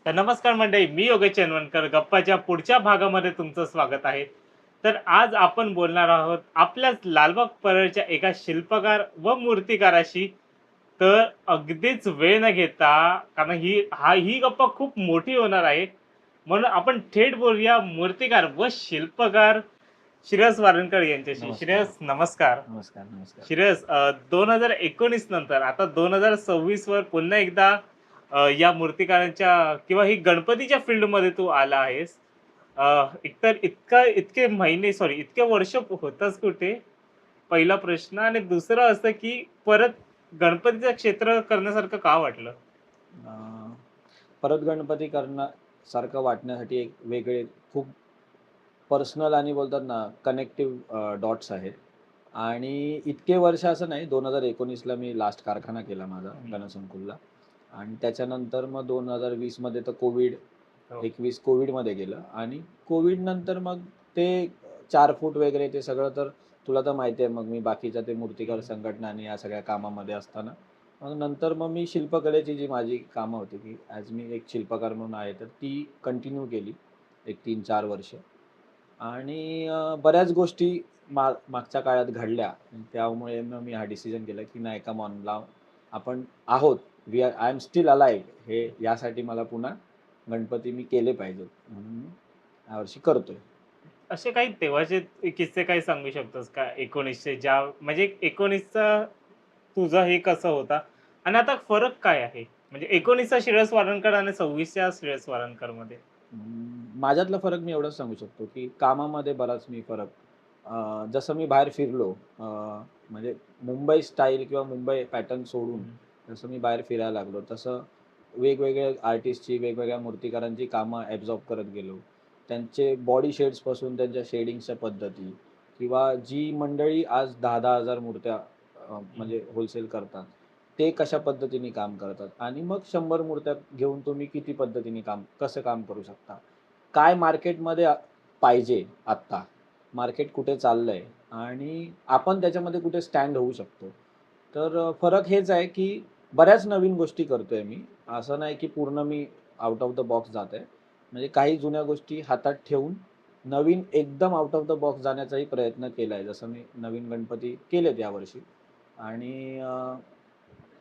तर नमस्कार मंडळी, मी योगेश चंदवणकर. गप्पाच्या पुढच्या भागामध्ये तुमचं स्वागत आहे. तर आज आपण बोलणार आहोत आपल्याच लालबाग परळच्या एका शिल्पकार व मूर्तिकाराशी. तर अगदीच वेळ न घेता, कारण ही गप्पा खूप मोठी होणार आहे, म्हणून आपण थेट बोलूया मूर्तिकार व शिल्पकार श्रेयस वारणकर यांच्याशी. नमस्कार. श्रेयस, नमस्कार. नमस्कार, नमस्कार. श्रेयस, 2019 नंतर आता 2026 वर पुन्हा एकदा या मूर्तिकारांच्या किंवा ही गणपतीच्या फील्डमध्ये तू आला आहेस. एकतर इतके महिने, सॉरी, इतके वर्ष होतास कुठे? पहिला प्रश्न. आणि दुसरं असं की परत गणपतीचं क्षेत्र करण्यासारखं का वाटलं? अ, परत गणपती करण्यासारखं वाटण्यासाठी एक वेगळे खूप पर्सनल आणि बोलतात ना कनेक्टिव्ह डॉट्स आहेत. आणि इतके वर्ष असं नाही, 2019ला मी लास्ट कारखाना केला माझा गणसंकुलला. आणि त्याच्यानंतर मग 2020मध्ये तर कोविड, हो. 21 कोविडमध्ये गेलं. आणि कोविडनंतर मग ते 4 फूट वगैरे ते सगळं तर तुला तर माहिती आहे. मग मी बाकीच्या ते मूर्तिकार संघटना आणि या सगळ्या कामामध्ये असताना मग नंतर मग मी शिल्पकलेची जी माझी कामं होती, की ॲज मी एक शिल्पकार म्हणून आहे, तर ती कंटिन्यू केली एक 3-4 वर्ष. आणि बऱ्याच गोष्टी मागच्या काळात घडल्या. त्यामुळे मग मी हा डिसिजन केला, की नाही, कम ऑन, लाव, आपण आहोत, आय एम स्टिल अलाइव्ह, हे यासाठी मला पुन्हा गणपती मी केले पाहिजेत म्हणून मी यावर्षी करतोय. असे काही तेव्हाचे किस्से काही सांगू शकतोस का? 1900 ज्या म्हणजे 19चा तुझा हे कसं होता? आणि आता फरक काय आहे? म्हणजे 19चा श्रेयस वारणकर आणि 26च्या श्रेयस वारणकरमध्ये? माझ्यातला फरक मी एवढंच सांगू शकतो, की कामामध्ये बराच मी फरक, जसं मी बाहेर फिरलो, म्हणजे मुंबई स्टाईल किंवा मुंबई पॅटर्न सोडून जसं मी बाहेर फिरायला लागलो, तसं वेगवेगळ्या आर्टिस्टची, वेगवेगळ्या मूर्तिकारांची कामं ॲब्झॉर्ब करत गेलो. त्यांचे बॉडी शेड्सपासून त्यांच्या शेडिंग्सच्या पद्धती, किंवा जी मंडळी आज 10,000 मूर्त्या म्हणजे होलसेल करतात, ते कशा पद्धतीने काम करतात, आणि मग 100 मूर्त्या घेऊन तुम्ही किती पद्धतीने कसं काम करू शकता. काय मार्केटमध्ये पाहिजे आत्ता, मार्केट कुठे चाललंय, आणि आपण त्याच्यामध्ये कुठे स्टँड होऊ शकतो. तर फरक हेच आहे, की बऱ्याच नवीन गोष्टी करतोय मी. असं नाही की पूर्ण me out of the box जात आहे. म्हणजे काही जुन्या गोष्टी हातात ठेवून नवीन एकदम आउट ऑफ द बॉक्स जाण्याचाही प्रयत्न केला आहे. जसं मी नवीन गणपती केलेत यावर्षी. आणि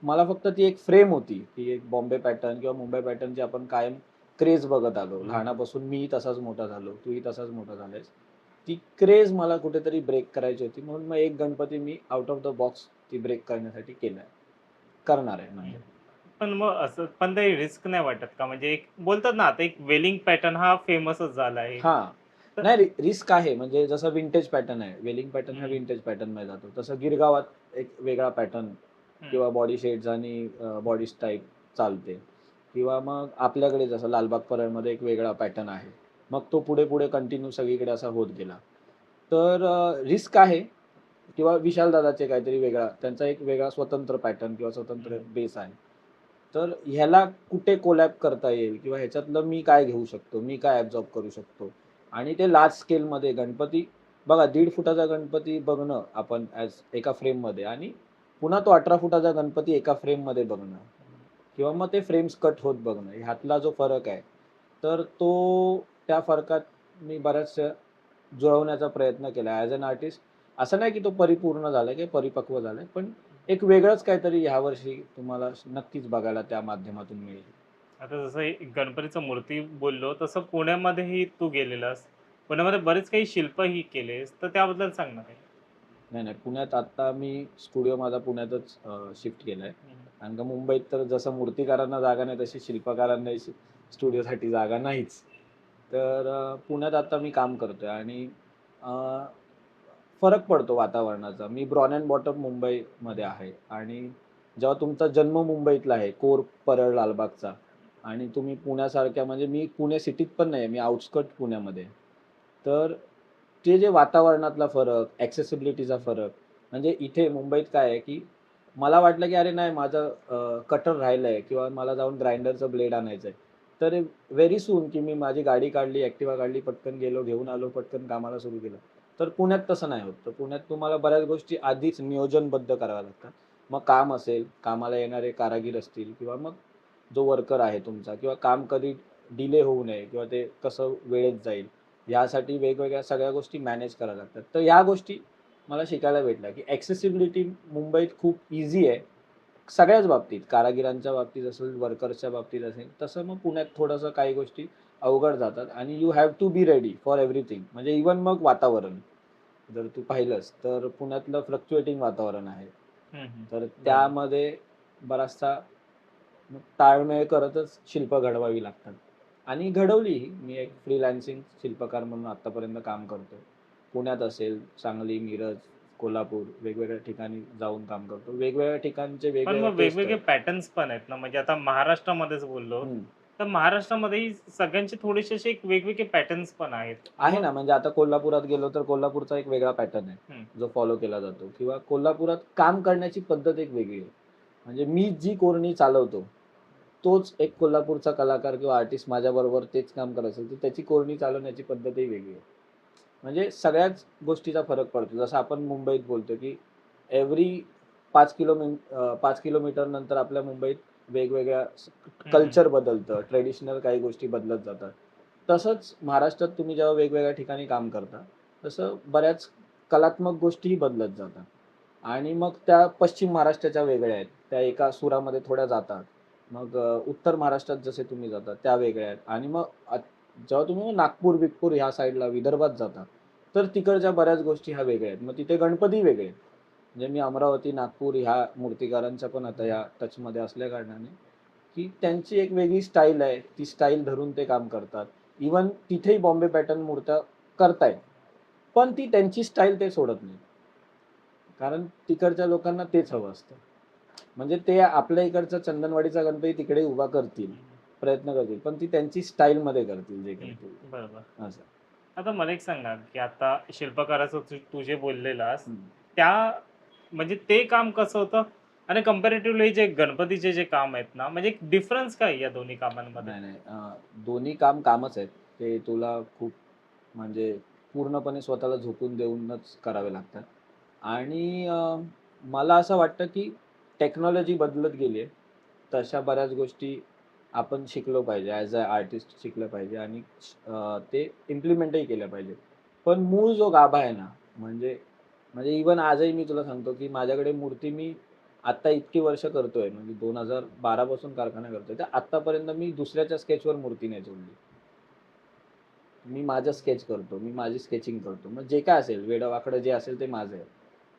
मला फक्त ती एक फ्रेम होती, ती एक बॉम्बे पॅटर्न किंवा मुंबई पॅटर्नची आपण कायम क्रेज बघत आलो. लहानापासून मीही तसाच मोठा झालो, तूही तसाच मोठा झालायस. ती क्रेज मला कुठेतरी ब्रेक करायची होती, म्हणून मग एक Ganpati me out of the box ती ब्रेक करण्यासाठी केलाय. करणार आहे म्हणजे. पण मग असं पण ते रिस्क नाही वाटत का? म्हणजे एक बोलतात ना, आता एक वेलिंग पॅटर्न हा फेमसच झाला आहे. हां. तर नाही, रिस्क आहे. म्हणजे जसं विंटेज पॅटर्न आहे. वेलिंग पॅटर्न हा हं, विंटेज पॅटर्नमध्ये जातो. तसं गिरगावात एक वेगळा पॅटर्न हं. किंवा बॉडी शेड्स आणि बॉडी टाइप चालते. किंवा मग आपल्याकडे जसं लालबाग परळमध्ये एक वेगळा पॅटर्न आहे. मग तो पुढे-पुढे कंटिन्यू सगळीकडे असा होत गेला. तर रिस्क आहे. किंवा विशाल दादाचे काहीतरी वेगळा, त्यांचा एक वेगळा स्वतंत्र पॅटर्न किंवा स्वतंत्र बेस आहे. तर ह्याला कुठे कोलॅब करता येईल, किंवा ह्याच्यातलं मी काय घेऊ शकतो, मी काय ॲब्झॉर्ब करू शकतो. आणि ते लार्ज स्केलमध्ये गणपती, बघा, 1.5 फुटाचा गणपती बघणं आपण ॲज एका फ्रेममध्ये, आणि पुन्हा तो 18 फुटाचा गणपती एका फ्रेममध्ये बघणं, किंवा मग ते फ्रेम्स कट होत बघणं, ह्यातला जो फरक आहे, तर त्या फरकात मी बऱ्याचशा जुळवण्याचा प्रयत्न केला ॲज अन आर्टिस्ट. असं नाही की तो परिपूर्ण झाला किंवा परिपक्व झालाय, पण एक वेगळंच काहीतरी ह्यावर्षी तुम्हाला नक्कीच बघायला त्या माध्यमातून मिळेल. आता जसं एक गणपतीचं मूर्ती बोललो, तसं पुण्यामध्येही तू गेलेलास. पुण्यामध्ये बरेच काही शिल्पही केलेस, तर त्याबद्दल सांग ना काही? नाही, नाही. पुण्यात आत्ता मी स्टुडिओ माझा पुण्यातच शिफ्ट केलाय. हं. कारण का मुंबईत तर जसं मूर्तिकारांना जागा नाही, तशी शिल्पकारांनाही स्टुडिओसाठी जागा नाहीच. तर पुण्यात आता मी काम करतोय. आणि अ, फरक पडतो वातावरणाचा. मी ब्रॉन अँड बॉटम मुंबईमध्ये आहे, आणि जेव्हा तुमचा जन्म मुंबईतला आहे, कोर परळ लालबागचा, आणि तुम्ही पुण्यासारख्या, म्हणजे मी पुणे सिटीत पण नाही, मी आउटस्कट पुण्यामध्ये आहे. तर ते जे वातावरणातला फरक, ॲक्सेसिबिलिटीचा फरक, म्हणजे इथे मुंबईत काय आहे, की मला वाटलं की अरे नाही, माझं कटर राहिलंय किंवा मला जाऊन ग्राइंडरचं ब्लेड आणायचं आहे. तर व्हेरी सून की मी माझी गाडी काढली, ॲक्टिवा काढली, पटकन गेलो, घेऊन आलो, पटकन कामाला सुरू केलं. तर पुण्यात तसं नाही होत. तर पुण्यात तुम्हाला बऱ्याच गोष्टी आधीच नियोजनबद्ध कराव्या लागतात. मग काम असेल, कामाला येणारे कारागीर असतील, किंवा मग जो वर्कर आहे तुमचा, किंवा काम कधी डिले होऊ नये किंवा ते कसं वेळेत जाईल यासाठी वेगवेगळ्या सगळ्या गोष्टी मॅनेज कराव्या लागतात. तर या गोष्टी मला शिकायला भेटल्या, की ॲक्सेसिबिलिटी मुंबईत खूप ईझी आहे. सगळ्याच बाबतीत, कारागिरांच्या बाबतीत असेल, वर्कर्सच्या बाबतीत असेल, तसं मग पुण्यात थोडंसं काही गोष्टी अवघड जातात आणि you have to be ready for everything. म्हणजे इव्हन मग वातावरण, जर तू पाहिलंस तर पुण्यातलं फ्लक्च्युएटिंग वातावरण आहे. तर बरोबर. त्यामध्ये बराचसा ताळमेळ करतच शिल्प घडवावी लागतात आणि घडवलीही. मी एक फ्रीलान्सिंग शिल्पकार म्हणून आतापर्यंत काम करतो. पुण्यात असेल, सांगली, मिरज, कोल्हापूर वेगवेगळ्या ठिकाणी जाऊन काम करतो. वेगवेगळ्या ठिकाणचे पण वेगवेगळे मग टेस्ट वेगवेगळे आहेत. पॅटर्न्स पण आहेत ना, म्हणजे आता महाराष्ट्रामध्येच बोललो, हम्म. तर महाराष्ट्रामध्येही सगळ्यांचे थोडेसे असे एक वेगवेगळे पॅटर्न्स पण आहेत. आहे मग ना, म्हणजे आता कोल्हापुरात गेलो तर कोल्हापूरचा एक वेगळा पॅटर्न आहे हं, जो फॉलो केला जातो, किंवा कोल्हापुरात काम करण्याची पद्धत एक वेगळी आहे. म्हणजे मी जी कोरणी चालवतो तोच एक कोल्हापूरचा कलाकार किंवा आर्टिस्ट माझ्याबरोबर तेच काम करत असेल तर त्याची कोरणी चालवण्याची पद्धतही वेगळी आहे. म्हणजे सगळ्याच गोष्टीचा फरक पडतो. जसं आपण मुंबईत बोलतो की एव्हरी 5 किलोमीटर नंतर आपल्या मुंबईत वेगवेगळ्या हं. कल्चर बदलतं, ट्रेडिशनल काही गोष्टी बदलत जातात. तसंच महाराष्ट्रात तुम्ही जेव्हा वेगवेगळ्या ठिकाणी काम करता तसं बऱ्याच कलात्मक गोष्टीही बदलत जातात आणि मग त्या पश्चिम महाराष्ट्राच्या वेगळ्या आहेत, त्या एका सुरामध्ये थोड्या जातात. मग उत्तर महाराष्ट्रात जसे तुम्ही जाता त्या वेगळ्या आहेत आणि मग जेव्हा तुम्ही नागपूर, बिगपूर ह्या साईडला विदर्भात जाता, तर तिकडच्या बऱ्याच गोष्टी ह्या वेगळ्या आहेत. मग तिथे गणपती वेगळे आहेत. म्हणजे मी अमरावती, नागपूर ह्या मूर्तिकारांच्या पण आता या टचमध्ये असल्या कारणाने, की त्यांची एक वेगळी स्टाईल आहे. ती स्टाईल धरून ते काम करतात. इव्हन तिथेही बॉम्बे पॅटर्न मूर्त्या करतायत. पण ती त्यांची स्टाईल ते सोडत नाहीत. कारण तिकडच्या लोकांना तेच हवं असतं. म्हणजे ते आपल्या इकडचा चंदनवाडीचा गणपती तिकडे उभा करतील, प्रयत्न करतील, पण ती त्यांची स्टाईलमध्ये करतील जे करतील बरोबर. असं. आता मला एक सांगा, की आता शिल्पकाराचं तू जे बोललेलास, हं. त्या म्हणजे ते काम कसं होतं? आणि कंपॅरेटिव्हली जे गणपतीचे जे काम आहेत ना, म्हणजे एक डिफरन्स काय आहे या दोन्ही कामांमध्ये? नाही, नाही. दोन्ही काम कामच आहेत. ते तुला खूप म्हणजे पूर्णपणे स्वतःला झोकून देऊनच करावे लागतात. आणि मला असं वाटतं, की टेक्नॉलॉजी बदलत गेली आहे. तशा बऱ्याच गोष्टी आपण शिकलो पाहिजे. ॲज अ आर्टिस्ट शिकलं पाहिजे आणि ते इम्प्लिमेंटही केलं पाहिजे. पण मूळ जो गाभा आहे ना, म्हणजे म्हणजे इव्हन आजही मी तुला सांगतो, की माझ्याकडे मूर्ती मी आता इतकी वर्ष करतोय, म्हणजे 2012 पासून कारखाना करतोय. तर आत्तापर्यंत मी दुसऱ्याच्या स्केचवर मूर्ती नाही जोडली. मी माझं स्केच करतो. मी माझी स्केचिंग करतो. मग जे काय असेल, वेडं-वाकडं जे असेल ते माझं आहे.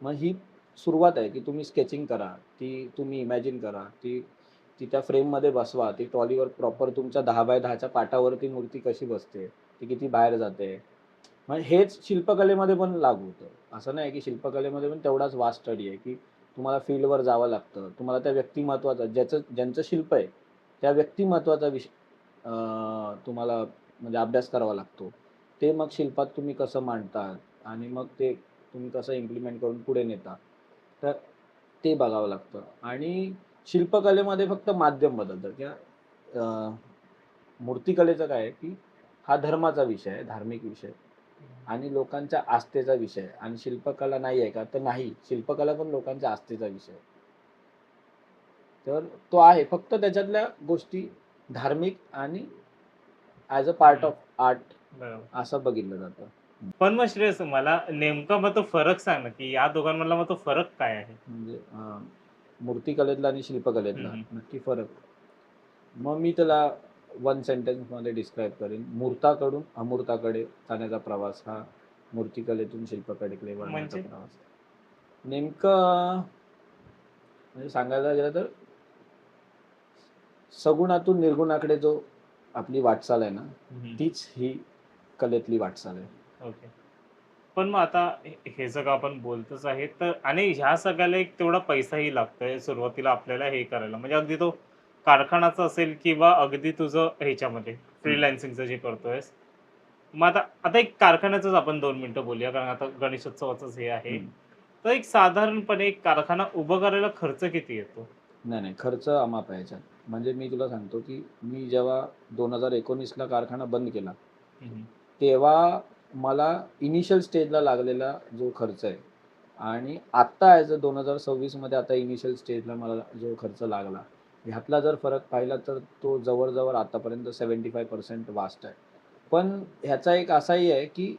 मग ही सुरुवात आहे, की तुम्ही स्केचिंग करा. ती तुम्ही इमॅजिन करा. ती ती त्या फ्रेममध्ये बसवा. ती ट्रॉलीवर प्रॉपर तुमच्या 10x10 च्या पाटावरती मूर्ती कशी बसते, ती किती बाहेर जाते. मग हेच शिल्पकलेमध्ये पण लागू होतं. असं नाही की शिल्पकलेमध्ये पण तेवढाच वास्ट स्टडी आहे, की तुम्हाला फील्डवर जावं लागतं. तुम्हाला त्या व्यक्तिमत्त्वाचा ज्यांचं शिल्प आहे, त्या व्यक्तिमत्त्वाचा तुम्हाला म्हणजे अभ्यास करावा लागतो. ते मग शिल्पात तुम्ही कसं मांडता आणि मग ते तुम्ही कसं इम्प्लिमेंट करून पुढे नेता. तर ते बघावं लागतं आणि शिल्पकलेमध्ये फक्त माध्यम बदलतं किंवा मूर्तिकलेचं काय आहे, की हा धर्माचा विषय आहे, धार्मिक विषय आणि लोकांच्या आस्थेचा विषय आहे आणि शिल्पकला नाही आहे का? तर नाही. शिल्पकला पण लोकांच्या आस्थेचा विषय आहे. तर तो आहे. फक्त त्याच्यातल्या गोष्टी धार्मिक आणि ॲज अ पार्ट हं, ऑफ आर्ट बरोबर. असं बघितलं जातं. पण मग श्रेयस, मला नेमका मग तो फरक सांग ना, की या दोघांमधला मग तो फरक काय आहे? म्हणजे मूर्तिकलेतला आणि हं, शिल्पकलेतला हं. नक्की फरक. मग मी त्याला वन सेंटेन्समध्ये डिस्क्राईब करेन. मूर्ताकडून अमूर्ताकडे जाण्याचा प्रवास हा मूर्तिकलेतून शिल्पकलेकडे वळण्याचा म्हणजे? प्रवास. नेमकं म्हणजे सांगायला गेलं तर सगुणातून निर्गुणाकडे जो आपली वाटचाल आहे ना, हं, तीच ही कलेतली वाटचाल आहे. ओके. पण मग आता हे सगळं आपण बोलतच आहे, तर आणि ह्या सगळ्याला एक तेवढा पैसाही लागतोय सुरुवातीला आपल्याला हे करायला. म्हणजे अगदी तो कारखानाचा असेल किंवा अगदी तुझं ह्याच्यामध्ये हं, फ्रीलान्सिंगचं जे करतोयस. मग आता आता एक कारखान्याचंच आपण 2 मिनिटं बोलूया, कारण आता गणेशोत्सवाचंच हे आहे. हं. तर एक साधारणपणे एक कारखाना उभं करायला खर्च किती येतो? नाही, नाही. खर्च अमाप आहे ह्याच्यात. म्हणजे मी तुला सांगतो, की मी जेव्हा 2019ला कारखाना बंद केला, हं, हं. तेव्हा मला इनिशियल स्टेजला लागलेला जो खर्च आहे आणि आत्ता ॲज अ 2026 मध्ये आता इनिशियल स्टेजला मला जो खर्च लागला, ह्यातला जर फरक पाहिला तर तो जवळ आतापर्यंत 75% वास्ट आहे. पण ह्याचा एक असाही आहे की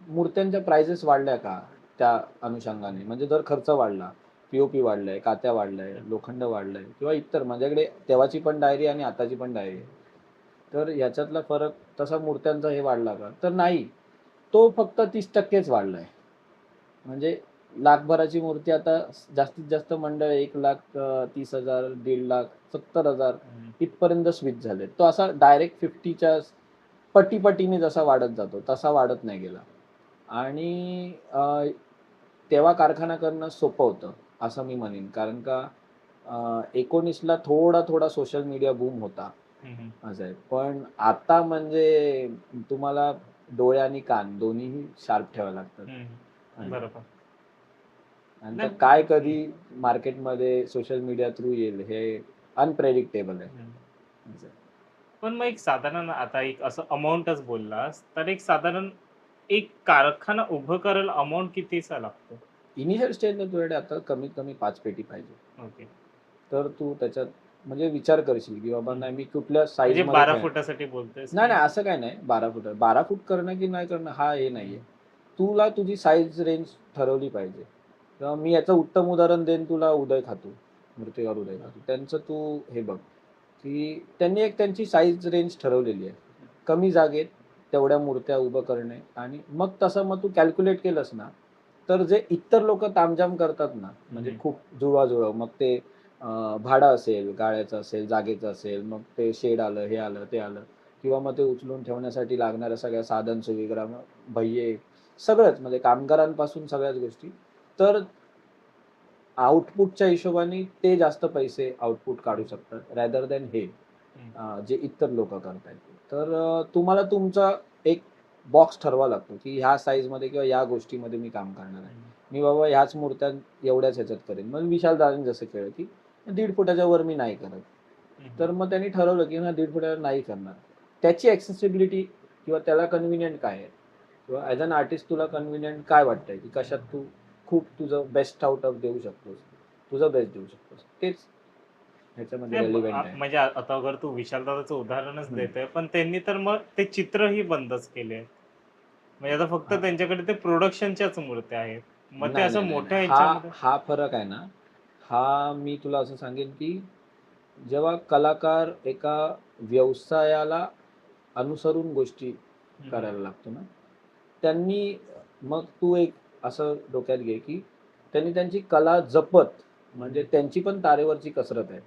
मूर्त्यांच्या प्राइजेस वाढल्या का त्या अनुषंगाने, म्हणजे जर खर्च वाढला, पीओपी वाढलाय, कात्या वाढलाय, लोखंड वाढलंय किंवा इतर, माझ्याकडे तेव्हाची पण डायरी आणि आताची पण डायरी आहे. तर ह्याच्यातला फरक तसा मूर्त्यांचा हे वाढला का तर नाही. तो फक्त 30%च वाढलाय. म्हणजे लाखभराची मूर्ती आता जास्तीत जास्त मंडळ 1,30,000, 1,50,000, 70,000 इथपर्यंत स्विच झाले. तो असा डायरेक्ट 50च्या पटीपटीने जसा वाढत जातो तसा वाढत नाही गेला. आणि तेव्हा कारखाना करणं सोपं होतं असं मी म्हणेन. कारण का 19ला थोडा सोशल मीडिया बूम होता. असं आहे. पण आता म्हणजे तुम्हाला डोळे आणि कान दोन्हीही शार्प ठेवावे लागतात. बरोबर. आणि नाही, काय कधी मार्केटमध्ये सोशल मीडिया थ्रू येईल हे अनप्रेडिक्टेबल आहे. असं आहे. पण मग एक साधारण आता एक असं अमाउंटच बोललास, तर एक साधारण एक कारखाना उभं करायला अमाउंट कितीचा लागतो? इनिशियल स्टेजला तुझ्याकडे आता कमीत कमी 5 पेटी पाहिजे. ओके. तर तू त्याच्यात म्हणजे विचार करशील की बाबा नाही मी कुठल्या म्हणजे साईजमध्ये 12 फुटासाठी बोलतोयस नाही की? नाही असं काय नाही. 12 फूट करणं की नाही करणं हा हे नाहीये. तुला तुझी साईज रेंज ठरवली पाहिजे. किंवा मी याचं उत्तम उदाहरण देईन तुला, उदय खातू, मूर्तिकार उदय खातू. त्यांचं तू हे बघ की त्यांनी एक त्यांची साईज रेंज ठरवलेली आहे. कमी जागेत तेवढ्या मूर्त्या उभं करणे, आणि मग तसं मग तू कॅल्क्युलेट केलंस ना, तर जे इतर लोक तामझाम करतात ना, म्हणजे खूप जुळवाजुळव, मग ते भाडं असेल, गाळ्याचं असेल, जागेचं असेल, मग ते शेड आलं, हे आलं, ते आलं, किंवा मग ते उचलून ठेवण्यासाठी लागणाऱ्या सगळ्या साधन सुविधा, भय्ये, सगळंच म्हणजे कामगारांपासून सगळ्याच गोष्टी. तर आउटपुटच्या हिशोबाने ते जास्त पैसे आउटपुट काढू शकतात रॅदर दॅन हे जे इतर लोक करतायत. तर तुम्हाला तुमचा एक बॉक्स ठरवा लागतो की ह्या साईजमध्ये किंवा या गोष्टीमध्ये मी काम करणार आहे. मी बाबा ह्याच मूर्त्या एवढ्याच ह्याच्यात करेन. मग विशाल दादांनी जसं केलं की 1.5 फुटाच्या वर मी नाही करत. तर मग त्यांनी ठरवलं की 1.5 फुटावर नाही करणार. त्याची ॲक्सेसिबिलिटी किंवा त्याला कन्व्हिनियंट काय आहे, किंवा ॲज अन आर्टिस्ट तुला कन्व्हिनियंट काय वाटतंय की कशात तू खूप तुझं बेस्ट आउट ऑफ देऊ शकतोस, तुझं बेस्ट देऊ शकतोस, तेच ह्याच्यामध्ये नाही, रेलिव्हेंट आहे. म्हणजे आता अगर तू विशालदादाचं उदाहरणच देतोय, पण त्यांनी तर मग ते चित्रही बंदच केले. म्हणजे आता फक्त हा त्यांच्याकडे ते प्रोडक्शनच्याच मूर्त्या आहेत. मग ते नाही असं नाही नाही मोठ्या नाही हा ह्याच्यामध्ये हा फरक आहे ना. हा मी तुला असं सांगेन की जेव्हा कलाकार एका व्यवसायाला अनुसरून गोष्टी करायला लागतो ना, त्यांनी, मग तू एक असं डोक्यात घे की त्यांनी त्यांची कला जपत, म्हणजे त्यांची पण तारेवरची कसरत आहे.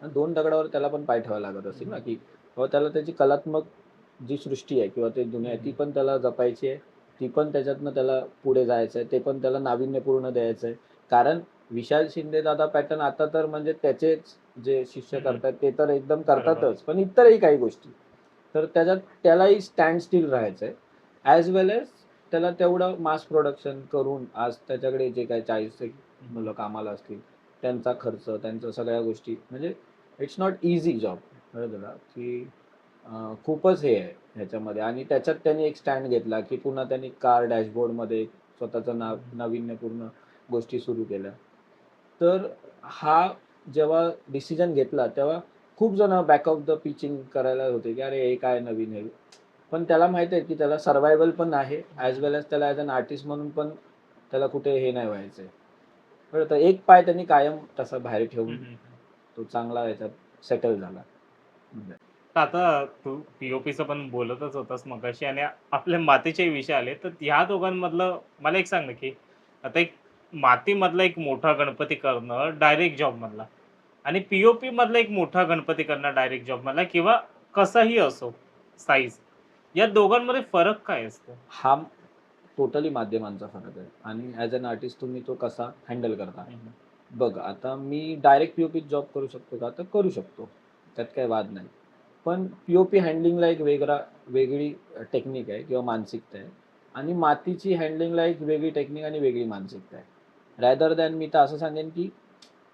आणि 2 दगडावर त्याला पण पाय ठेवायला लागत असेल ना, की बाबा त्याला त्याची कलात्मक जी सृष्टी आहे किंवा ते दुनिया आहे ती पण त्याला जपायची आहे. ती पण त्याच्यातनं त्याला पुढे जायचं आहे. ते पण त्याला नाविन्यपूर्ण द्यायचं आहे. कारण विशाल शिंदे दादा पॅटर्न आता तर म्हणजे त्याचेच जे शिष्य करतात ते तर एकदम करतातच, पण इतरही काही गोष्टी. तर त्याच्यात त्यालाही स्टँड स्टिल राहायचं आहे. ॲज वेल एज त्याला तेवढं मास प्रोडक्शन करून आज त्याच्याकडे जे काही 40 मुलं कामाला असतील, त्यांचा खर्च, त्यांच्या सगळ्या गोष्टी, म्हणजे इट्स नॉट इझी जॉब. कळलं तुला की खूपच हे आहे ह्याच्यामध्ये. आणि त्याच्यात त्यांनी एक स्टँड घेतला की पुन्हा त्यांनी कार डॅशबोर्डमध्ये स्वतःचं नाविन्यपूर्ण गोष्टी सुरू केल्या. तर हा जेव्हा डिसिजन घेतला तेव्हा खूप जण बॅक ऑफ द पिचिंग करायला होते की अरे हे काय नवीन आहे. पण त्याला माहिती आहे की त्याला सर्वायवल पण आहे, ॲज वेल एज त्याला ॲज अन आर्टिस्ट म्हणून पण त्याला कुठे हे नाही व्हायचंय. कळतं. एक पाय त्यांनी कायम तसा बाहेर ठेवून तो चांगला याच्यात सेटल झाला. म्हणजे तर आता तू पी-ओ-पीचं पण बोलतच होतास मगाशी आणि आपल्या मातीचे विषय आले, तर ह्या दोघांमधलं मला एक सांग ना, की आता एक मातीमधला एक मोठा गणपती करणं डायरेक्ट जॉबमधला आणि पी-ओ-पी मधला एक मोठा गणपती करणं डायरेक्ट जॉबमधला किंवा कसाही असो साईज, या दोघांमध्ये फरक काय असतो? हा टोटली माध्यमांचा फरक आहे आणि ॲज अन आर्टिस्ट तुम्ही तो कसा हँडल करता. बघ आता मी डायरेक्ट पी-ओ-पीत जॉब करू शकतो का? तर करू शकतो. त्यात काही वाद नाही. पण पी-ओ-पी हँडलिंगला एक वेगळी टेक्निक आहे किंवा मानसिकता आहे. आणि मातीची हँडलिंगला एक वेगळी टेक्निक आणि वेगळी मानसिकता आहे. रॅदर दॅन मी तर असं सांगेन की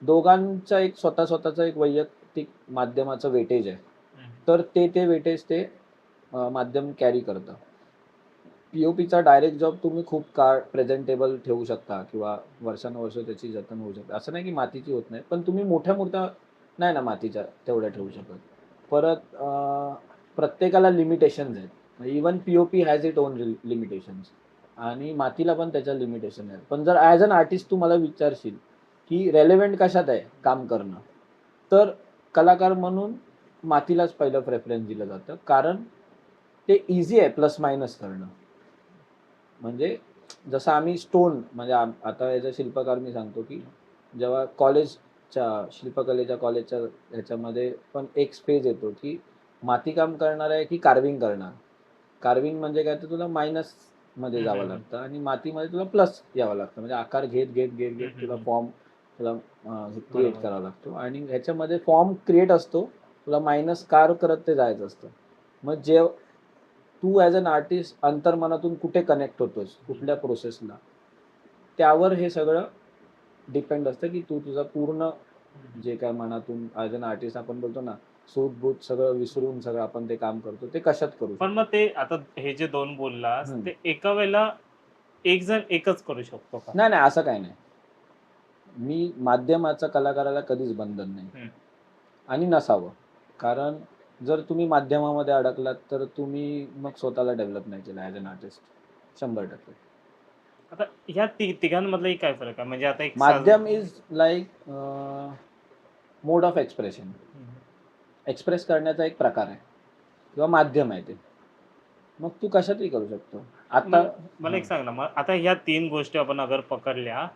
दोघांचा एक स्वतःचा एक वैयक्तिक माध्यमाचं वेटेज आहे. तर ते वेटेज ते माध्यम कॅरी करतं. पी-ओ-पीचा डायरेक्ट जॉब तुम्ही खूप काळ प्रेझेंटेबल ठेवू शकता किंवा वर्षानुवर्ष त्याची जतन होऊ शकते. असं नाही की मातीची होत नाही. पण तुम्ही मोठ्या मूर्त्या नाही ना मातीच्या तेवढ्या ठेवू शकत. परत प्रत्येकाला लिमिटेशन्स आहेत. Even POP has it on limitations आणि मातीला पण त्याच्या लिमिटेशन आहेत. पण जर ॲज अन आर्टिस्ट तू मला विचारशील, की रेलेव्हंट कशात आहे काम करणं, तर कलाकार म्हणून मातीलाच पहिलं प्रेफरन्स दिलं जातं. कारण ते ईझी आहे प्लस मायनस करणं. म्हणजे जसं आम्ही स्टोन म्हणजे आता याचा शिल्पकार मी सांगतो, की जेव्हा कॉलेजच्या शिल्पकलेच्या कॉलेजच्या ह्याच्यामध्ये पण एक स्पेज येतो, की मातीकाम करणार आहे की कार्विंग करणार. कार्विंग म्हणजे काय तर तुला मायनसमध्ये जावं लागतं आणि मातीमध्ये तुला प्लस यावं लागतं. म्हणजे आकार घेत, घेत, घेत, घेत तुला फॉर्म तुला क्रिएट बरोबर. करावा लागतो आणि ह्याच्यामध्ये फॉर्म क्रिएट असतो. तुला मायनस कार्व करत ते जायचं असतं. मग तू ॲज अन आर्टिस्ट अंतर्मनातून कुठे कनेक्ट होतोस, कुठल्या प्रोसेसला, त्यावर हे सगळं डिपेंड असतं, की तू तुझा पूर्ण जे काय मनातून ॲज अन आर्टिस्ट आपण बोलतो ना, सूट-बूट सगळं विसरून सगळं आपण ते काम करतो, ते कशात करू पण शकतो. मग ते आता हे जे 2 बोललास, हं. ते एका वेळेला एक जण एकच करू शकतो का? नाही, नाही असं काही नाही. मी माध्यमाचं कलाकाराला कधीच बंधन नाही हं. आणि नसावं. कारण जर तुम्ही माध्यमामध्ये अडकलात, तर तुम्ही मग स्वतःला डेव्हलप नाही केलं ॲज अन आर्टिस्ट 100%. आता ह्या तिघांमधलाही काय फरक आहे? म्हणजे आता एक माध्यम is like mode of expression. हं. एक्सप्रेस करण्याचा एक प्रकार आहे किंवा माध्यम आहे ते. मग तू कशातही करू शकतो. आता मला मला हां. एक सांग ना, मग आता ह्या 3 गोष्टी आपण अगर पकडल्या,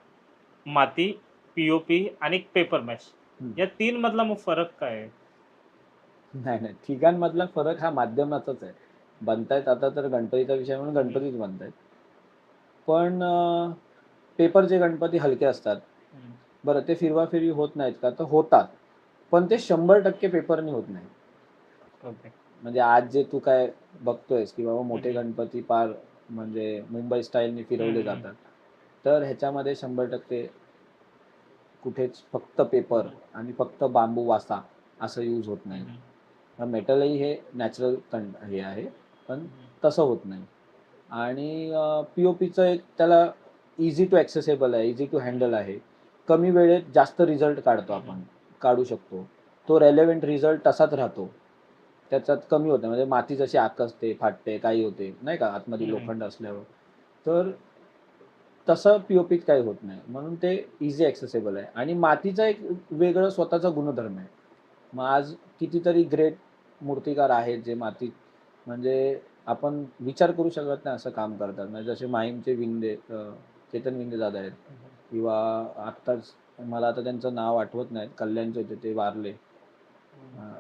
माती, पी-ओ-पी आणि पेपर मॅश. हं. या 3 मधला मग फरक काय आहे? नाही, नाही. तिघांमधला फरक हा माध्यमाचाच आहे. बनतायत आता तर गणपतीचा विषय म्हणून हं, गणपतीच बनतायत. पण पेपरचे गणपती हलके असतात. हं. बरं ते फिरवाफिरवी होत नाहीत का? तर होतात. पण ते 100% पेपरनी होत नाही. ओके. म्हणजे आज जे तू काय बघतोयस, की बाबा हं, मोठे हं. गणपती फार म्हणजे मुंबई स्टाईलने हं, फिरवले हं. जातात. तर ह्याच्यामध्ये 100% कुठेच फक्त पेपर आणि फक्त बांबू वासा असं यूज होत हं, नाही. हं. मेटलही हे नॅचरल हे आहे, पण तसं होत नाही. आणि पी-ओ-पीचं एक त्याला ईझी टू ॲक्सेसिबल आहे, ईझी टू हँडल आहे. कमी वेळेत जास्त रिझल्ट काढतो हं, हं. आपण, काढू शकतो. तो रेलेव्हंट रिझल्ट तसाच राहतो. त्याच्यात कमी होतं म्हणजे माती जशी आकसते, फाटते, काही होते, नाही का आतमध्ये हं, हं. लोखंड असल्यावर. तर तसं पी-ओ-पीत काही होत नाही. म्हणून ते ईझी ॲक्सेसिबल आहे आणि मातीचा एक वेगळं स्वतःचा गुणधर्म आहे. मग आज कितीतरी ग्रेट मूर्तिकार आहेत जे मातीत म्हणजे आपण विचार करू शकत नाही असं काम करतात. म्हणजे जसे माहीमचे विंदे चेतन विंदे दादा आहेत किंवा आत्ताच मला आता त्यांचं नाव आठवत नाही. कल्याणचे होते ते वारले.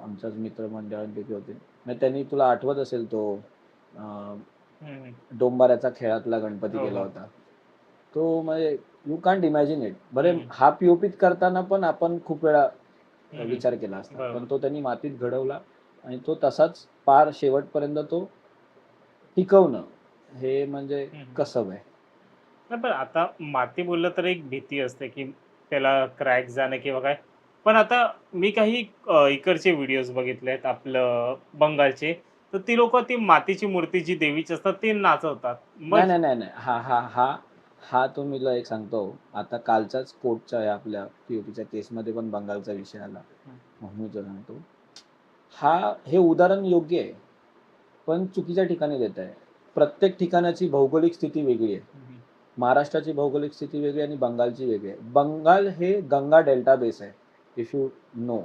आमच्याच मित्रमंडळांपैकी होते. मग त्यांनी तुला आठवत असेल तो अ, हं, हं. डोंबाऱ्याचा खेळातला गणपती हो, केला हो. होता. तो म्हणजे यू कांट इमॅजिन इट. बरे हं, हा पी-ओ-पीत करताना पण आपण खूप वेळा हं, हं. विचार केला असता. पण बरोबर. तो त्यांनी मातीत घडवला आणि तो तसाच पार शेवटपर्यंत तो टिकवणं हे म्हणजे हं, हं. कसब आहे. नाही पण आता माती बोललं तर एक भीती असते, की त्याला क्रॅक जाणं किंवा काय. पण आता मी काही इकडचे व्हिडिओज बघितले आहेत आपलं बंगालचे. तर ती लोकं ती मातीची मूर्ती जी देवीची असतात ती नाचवतात. मग नाही, नाही, नाही, नाही. हा तो मी तुला एक सांगतो. आता कालच्याच कोर्टच्या आपल्या पी-ओ-पीच्या केसमध्ये पण बंगालचा विषय आला. हं, म्हणून मी तुला सांगतो. हे उदाहरण योग्य आहे. पण चुकीच्या ठिकाणी देत आहे. प्रत्येक ठिकाणाची भौगोलिक स्थिती वेगळी आहे. हं, हं. महाराष्ट्राची भौगोलिक स्थिती वेगळी आहे आणि बंगालची वेगळी आहे. बंगाल हे गंगा डेल्टा बेस आहे. इफ यू नो,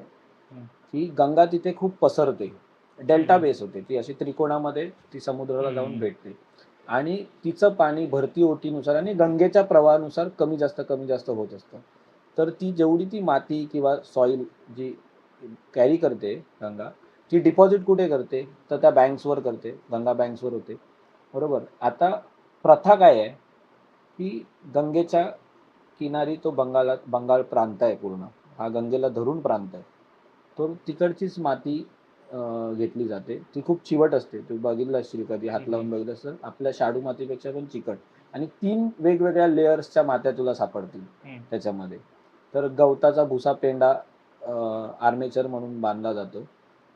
हं, की गंगा तिथे खूप पसरते. हं, डेल्टा हं. बेस होते. ती अशी त्रिकोणामध्ये ती समुद्राला जाऊन हं, भेटते. आणि तिचं पाणी भरती ओहोटीनुसार आणि गंगेच्या प्रवाहानुसार कमी जास्त, कमी जास्त होत असतं. तर ती जेवढी ती माती किंवा सॉईल जी कॅरी करते गंगा, ती डिपॉझिट कुठे करते? तर त्या बँक्सवर करते. गंगा बँक्सवर होते. बरोबर. आता प्रथा काय आहे, की गंगेच्या किनारी तो बंगाल प्रांत आहे पूर्ण. हा गंगेला धरून प्रांत आहे. तर तिकडचीच माती घेतली जाते. ती खूप चिवट असते. तू बघितलं असशील कधी हात हं, हं. लावून बघितलं असेल. आपल्या शाडू मातीपेक्षा पण चिकट आणि 3 वेगवेगळ्या लेयर्सच्या मात्या तुला सापडतील हं, त्याच्यामध्ये. तर गवताचा भुसा पेंडा आर्मेचर म्हणून बांधला जातो.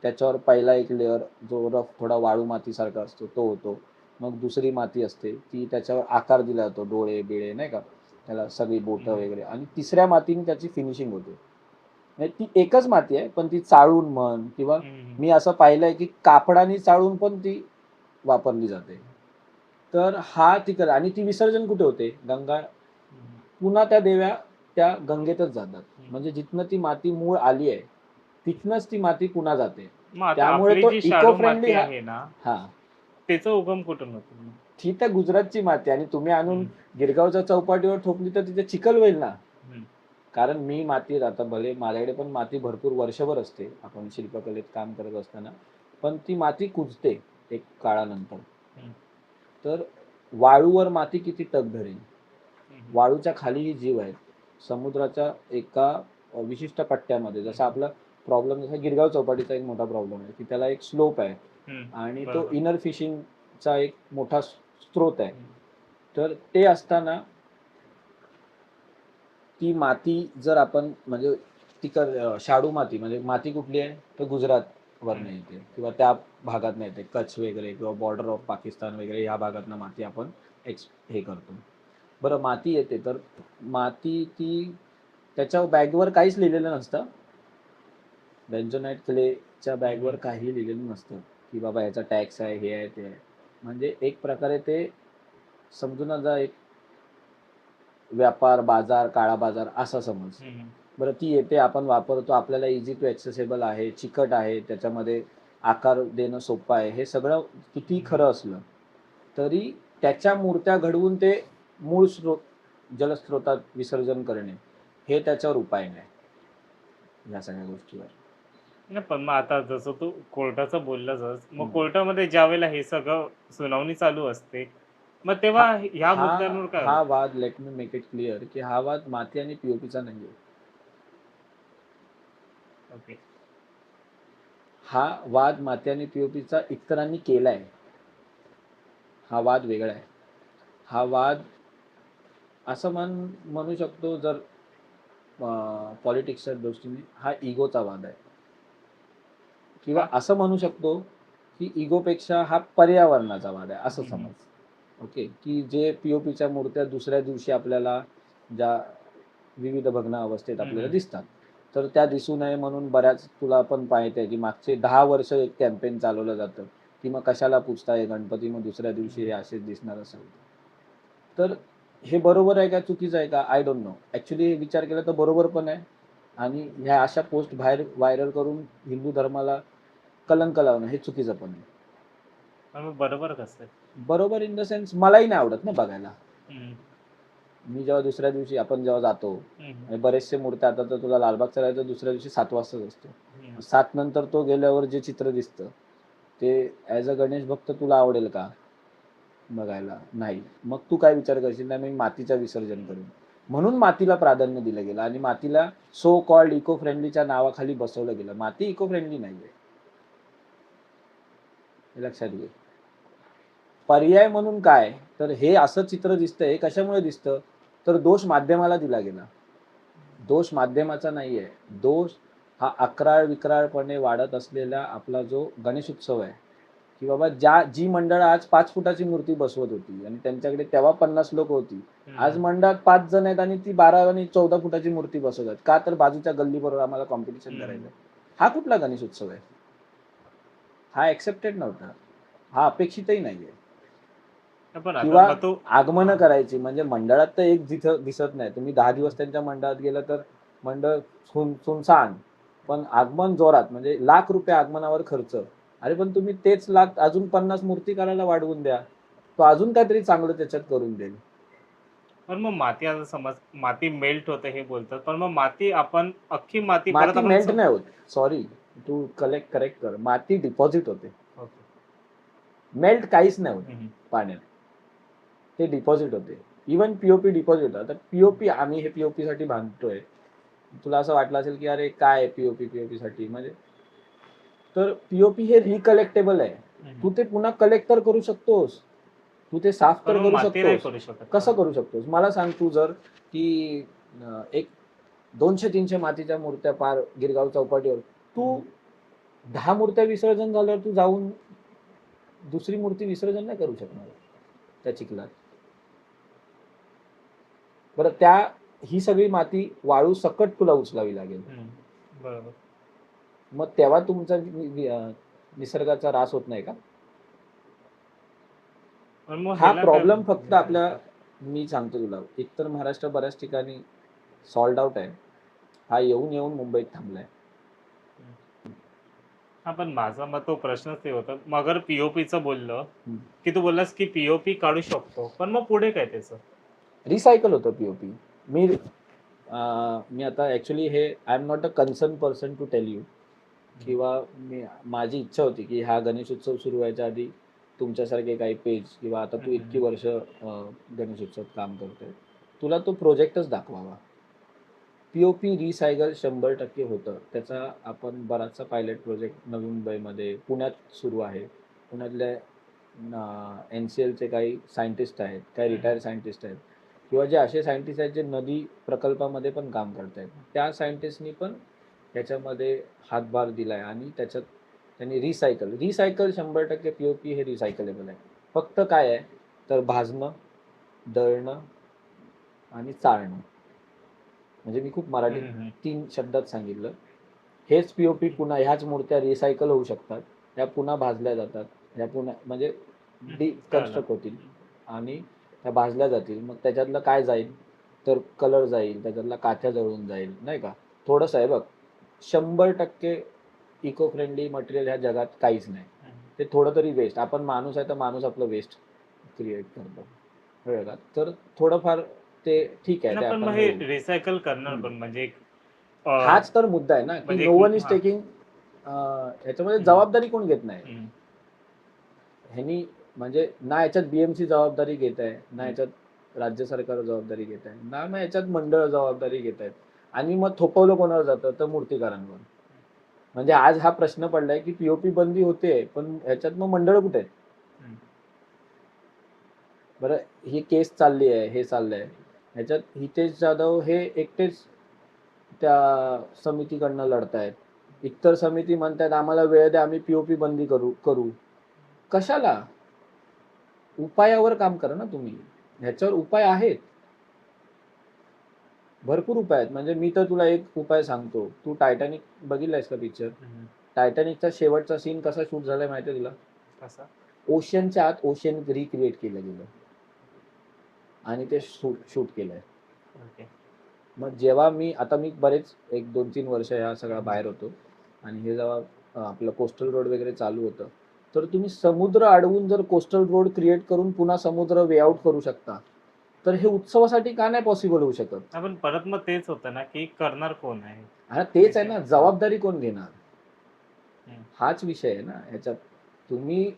त्याच्यावर पहिला एक लेयर जो रफ थोडा वाळू मातीसारखा असतो तो होतो. मग दुसरी माती असते ती त्याच्यावर आकार दिला जातो. डोळे-बिळे नाही का? त्याला सगळी बोटं हं. वगैरे आणि तिसऱ्या मातीने त्याची फिनिशिंग होते. म्हणजे ती एकच माती आहे, पण ती चाळून म्हण किंवा हम्म. मी असं पाहिलंय की कापडाने चाळून पण ती वापरली जाते. तर हा तिकडे, आणि ती विसर्जन कुठे होते? गंगा. हम्म. पुन्हा त्या देव्या त्या गंगेतच जातात. हम्म. म्हणजे जिथनं ती माती मूळ आली आहे तिथनंच ती माती पुन्हा जाते. मग आता त्यामुळे आपली तो जी इको शाडू फ्रेंडली माती हा. आहे ना, हा, त्याचा उगम कुठून होतो मग? ती तर गुजरातची माती, आणि तुम्ही आणून हम्म. गिरगावच्या चौपाटीवर ठोकली तर तिथे चिखल होईल ना. हम्म. कारण मी माती, आता भले माझ्याकडे पण माती भरपूर वर्षभर असते आपण शिल्पकलेत काम करत असताना, पण ती माती कुजते एक काळानंतर. हम्म. तर वाळूवर माती किती टक धरेल? हम्म. वाळूच्या खालीही जीव आहेत. समुद्राच्या एका विशिष्ट पट्ट्यामध्ये, जसा आपला प्रॉब्लेम, जसा गिरगाव चौपाटीचा एक मोठा प्रॉब्लेम आहे की त्याला एक स्लोप आहे हम्म. आणि तो बरोबर. इनर फिशिंगचा एक मोठा स्रोत आहे. हम्म. तर ते असताना ती माती जर आपण म्हणजे ती शाडू माती, म्हणजे माती कुठली आहे तर गुजरात वरनं येते किंवा त्या भागात येते, कच्छ वगैरे किंवा बॉर्डर ऑफ पाकिस्तान वगैरे या भागातनं माती आपण हे करतो. बरं, माती येते तर माती ती त्याच्या बॅगवर काहीच लिहिलेलं नसतं. बेंझोनाइट क्लेच्या बॅगवर काही लिहिलेलं नसतं की बाबा ह्याचा टॅक्स आहे, हे आहे, ते आहे. म्हणजे एक प्रकारे ते समजून जा, एक व्यापार बाजार, काळा बाजार असा समज. हम्म. बरं, ती येते, आपण वापरतो, आपल्याला इझी टू ॲक्सेसेबल आहे, चिकट आहे, त्याच्यामध्ये आकार देणं सोपं आहे. हे सगळं किती खरं असलं तरी त्याच्या मूर्त्या घडवून ते मूळ जलस्रोतात विसर्जन करणे हे त्याच्यावर उपाय नाही या सगळ्या गोष्टीवर. नाही, पण मग आता जसं तू कोर्टाचं बोललास, मग हम्म. कोर्टामध्ये ज्यावेळेला हे सगळं सुनावणी चालू असते, मग हा तेव्हा ह्या हा मुद्द्यांवर काय हा होतं? वाद, let me make it clear, की हा वाद माती आणि पीओपीचा नाही आहे. ओके. हा वाद माती आणि पीओपीचा इतरांनी केलाय, हा वाद वेगळा आहे. हा वाद असं म्हणू शकतो, जर पॉलिटिक्सच्या दृष्टीने हा इगोचा वाद आहे, किंवा का? असं म्हणू शकतो की इगोपेक्षा हा पर्यावरणाचा वाद आहे असं हम्म. समज. ओके, की जे पीओपीच्या मूर्त्या दुसऱ्या दिवशी आपल्याला ज्या विविध भग्न अवस्थेत आपल्याला हम्म. दिसतात, तर त्या दिसू नये म्हणून बऱ्याच, तुला पण माहिती आहे की मागचे 10 वर्ष एक कॅम्पेन चालवलं जातं की मग कशाला पूजताय गणपती, मग दुसऱ्या दिवशी हे असेच दिसणार असेल. तर हे बरोबर आहे का चुकीचं आहे का, आय डोंट नो. ॲक्च्युली विचार केला तर बरोबर पण आहे, आणि ह्या अशा पोस्ट बाहेर व्हायरल करून हिंदू धर्माला कलंक लावणं हे चुकीचं पण आहे. पण मग बरोबर कसं आहे? बरोबर इन द सेन्स, मलाही नाही आवडत ना बघायला. हम्म. मी जेव्हा दुसऱ्या दिवशी आपण जेव्हा जातो, हम्म. आणि बरेचसे मूर्त्या, आता तर तुला लालबागचा राहायचं दुसऱ्या दिवशी 7 वाजताच असतो. हम्म. 7 नंतर तो गेल्यावर जे चित्र दिसतं ते ॲज अ गणेश भक्त तुला आवडेल का बघायला? नाही. मग तू काय विचार करशील, नाही मी मातीचं विसर्जन करेन. म्हणून मातीला प्राधान्य दिलं गेलं आणि मातीला सो कॉल्ड इको फ्रेंडलीच्या नावाखाली बसवलं गेलं. माती इको फ्रेंडली नाहीये, हे लक्षात घे. पर्याय म्हणून काय, तर हे असं चित्र दिसतं, हे कशामुळे दिसतं, तर दोष माध्यमाला दिला गेला. दोष माध्यमाचा नाहीये. दोष हा अक्राळ विक्राळपणे वाढत असलेला आपला जो गणेश उत्सव आहे, की बाबा जी मंडळं आज 5 फुटाची मूर्ती बसवत होती आणि त्यांच्याकडे तेव्हा 50 लोक होती, आज मंडळात 5 जण आहेत आणि ती 12 आणि 14 फुटाची मूर्ती बसवतात. का, तर बाजूच्या गल्लीबरोबर आम्हाला कॉम्पिटिशन करायचं. हा कुठला गणेश उत्सव आहे? हा ऍक्सेप्टेड नव्हता, हा अपेक्षितही नाहीये. पण आता किंवा मग तो आगमन करायची म्हणजे मंडळात तर एक जिथं दिसत नाही. तुम्ही 10 दिवस त्यांच्या मंडळात गेलं तर मंडळ सुनसान, पण आगमन जोरात, म्हणजे ₹1,00,000 आगमनावर खर्च. अरे पण तुम्ही तेच लाख अजून 50 मूर्तिकाराला वाढवून द्या, तो अजून काहीतरी चांगलं त्याच्यात करून देईल. पण मग माती, आता समज माती मेल्ट होते हे बोलतात, पण मग माती आपण अख्खी माती परत माती आपण मेल्ट नाही होत, सॉरी, तू करेक्ट कर, माती डिपॉझिट होते. ओके. मेल्ट काहीच नाही होत हम्म. पाण्यात, ते डिपॉझिट होते. इवन पीओपी डिपॉझिट होतं. पीओपी आम्ही हे पीओपी साठी बांधतोय, तुला असं वाटलं असेल की अरे काय पीओपी साठी, म्हणजे तर पीओपी हे रिकलेक्टेबल आहे. हम्म. तू ते पुन्हा कलेक्ट तर करू शकतोस, तू ते साफ पण तर मग करू माती नाही शकतोस. करू शकत कसं का? करू शकतोस मला सांग. तू जर की एक 200-300 मातीच्या मूर्त्या पार गिरगाव चौपाटीवर, तू 10 मूर्त्या विसर्जन झाल्यावर तू जाऊन दुसरी मूर्ती विसर्जन नाही करू शकणार त्या चिखलात. बरं, ही सगळी माती वाळू सकट तुला उचलावी लागेल. हम्म. बरोबर. मग तेव्हा तुमचा निसर्गाचा ऱ्हास होत नाही का? पण मग हा ह्याला काय प्रॉब्लेम फक्त म्हणजे आपल्या, मी सांगतो तुला, एकतर महाराष्ट्र बऱ्याच ठिकाणी सॉल्ड आउट आहे. हा येऊन येऊन मुंबईत थांबलाय. हा पण माझा मग तो प्रश्नच ते होता. मग अगर पीओपीचं बोललं हम्म. की तू बोललास की पीओपी काढू शकतो, पण मग पुढे काय त्याचं? रिसायकल होतं पीओपी. मी आता ऍक्च्युली हे I am not a concern person to tell you, किंवा माझी इच्छा होती की हा गणेशोत्सव सुरू व्हायच्या आधी तुमच्यासारखे काही पेज, किंवा आता तू इतकी वर्ष गणेशोत्सवात काम करतोय, तुला तो प्रोजेक्टच दाखवावा. पीओपी रिसायकल 100% होतं. त्याचा आपण बराचसा पायलट प्रोजेक्ट नवी मुंबईमध्ये, पुण्यात सुरू आहे. पुण्यातल्या NCLचे काही सायंटिस्ट आहेत, काही रिटायर्ड सायंटिस्ट आहेत, किंवा जे असे सायंटिस्ट आहेत जे नदी प्रकल्पामध्ये पण काम करत आहेत, त्या सायंटिस्टनी पण त्याच्यामध्ये हातभार दिलाय आणि त्याच्यात त्यांनी रिसायकल 100% पीओपी हे रिसायकलेबल आहे. फक्त काय आहे तर भाजणं, दळणं आणि चाळणं. म्हणजे मी खूप मराठीत 3 शब्दात सांगितलं. हेच पीओपी पुन्हा, ह्याच मूर्त्या रिसायकल होऊ शकतात. ह्या पुन्हा भाजल्या जातात. ह्या पुन्हा म्हणजे कळलं. डिकन्स्ट्रक्ट होतील आणि त्या भाजल्या जातील. मग त्याच्यातलं काय जाईल तर कलर जाईल, त्याच्यातला काथ्या जळून जाईल, नाही का. थोडंसं आहे बघ, 100% इको फ्रेंडली मटेरियल ह्या जगात काहीच नाही. ते थोडं तरी वेस्ट, आपण माणूस आहे तर माणूस आपलं वेस्ट क्रिएट करतो, कळलं का. तर थोडंफार ते ठीक आहे, ना ते पण मग आपण हे होईल. रिसायकल करणार हम्म. पण म्हणजे हाच तर मुद्दा आहे ना, की म्हणजे नो वन इज हा. टेकिंग, ह्याच्यामध्ये जबाबदारी कोण घेत नाही. ह्यांनी म्हणजे ना याच्यात BMC जबाबदारी घेत आहे, ना याच्यात राज्य सरकार जबाबदारी घेत आहे, ना मग याच्यात मंडळ जबाबदारी घेत आहेत. आणि मग थोपवलं कोणावर जातं तर मूर्तिकारांवर. म्हणजे आज हा प्रश्न पडलाय की पीओपी बंदी होते, पण ह्याच्यात मग मंडळ कुठे आहेत? बरं, ही केस चालली आहे, हे चाललंय, ह्याच्यात हितेश जाधव हे एकटेच त्या समितीकडनं लढतायत. इतर समिती म्हणतात आम्हाला वेळ द्या, आम्ही पीओपी बंदी करू. कशाला? उपायावर काम करा ना तुम्ही. ह्याच्यावर उपाय आहेत, भरपूर उपाय आहेत. म्हणजे मी तर तुला एक उपाय सांगतो. तू टायटॅनिक बघितलायस का पिक्चर? टायटॅनिकचा शेवटचा सीन कसा शूट झालाय माहितीये तुला? कसा? ओशनच्या आत ओशन रिक्रिएट केलं गेलं आणि ते शूट केलंय. ओके. मग जेव्हा मी बरेच 1-2-3 वर्ष ह्या सगळा बाहेर होतो, आणि हे जेव्हा आपलं कोस्टल रोड वगैरे चालू होतं, तर तुम्ही समुद्र अडवून जर कोस्टल रोड क्रिएट करून पुन्हा समुद्र वेआउट करू शकता, तर हे उत्सवासाठी का नाही पॉसिबल होऊ शकत? आपण परत मग तेच होतं ना की करणार कोण आहे? हा तेच आहे ना, जबाबदारी कोण घेणार? हम्म. हाच विषय आहे ना ह्याच्यात. तुम्ही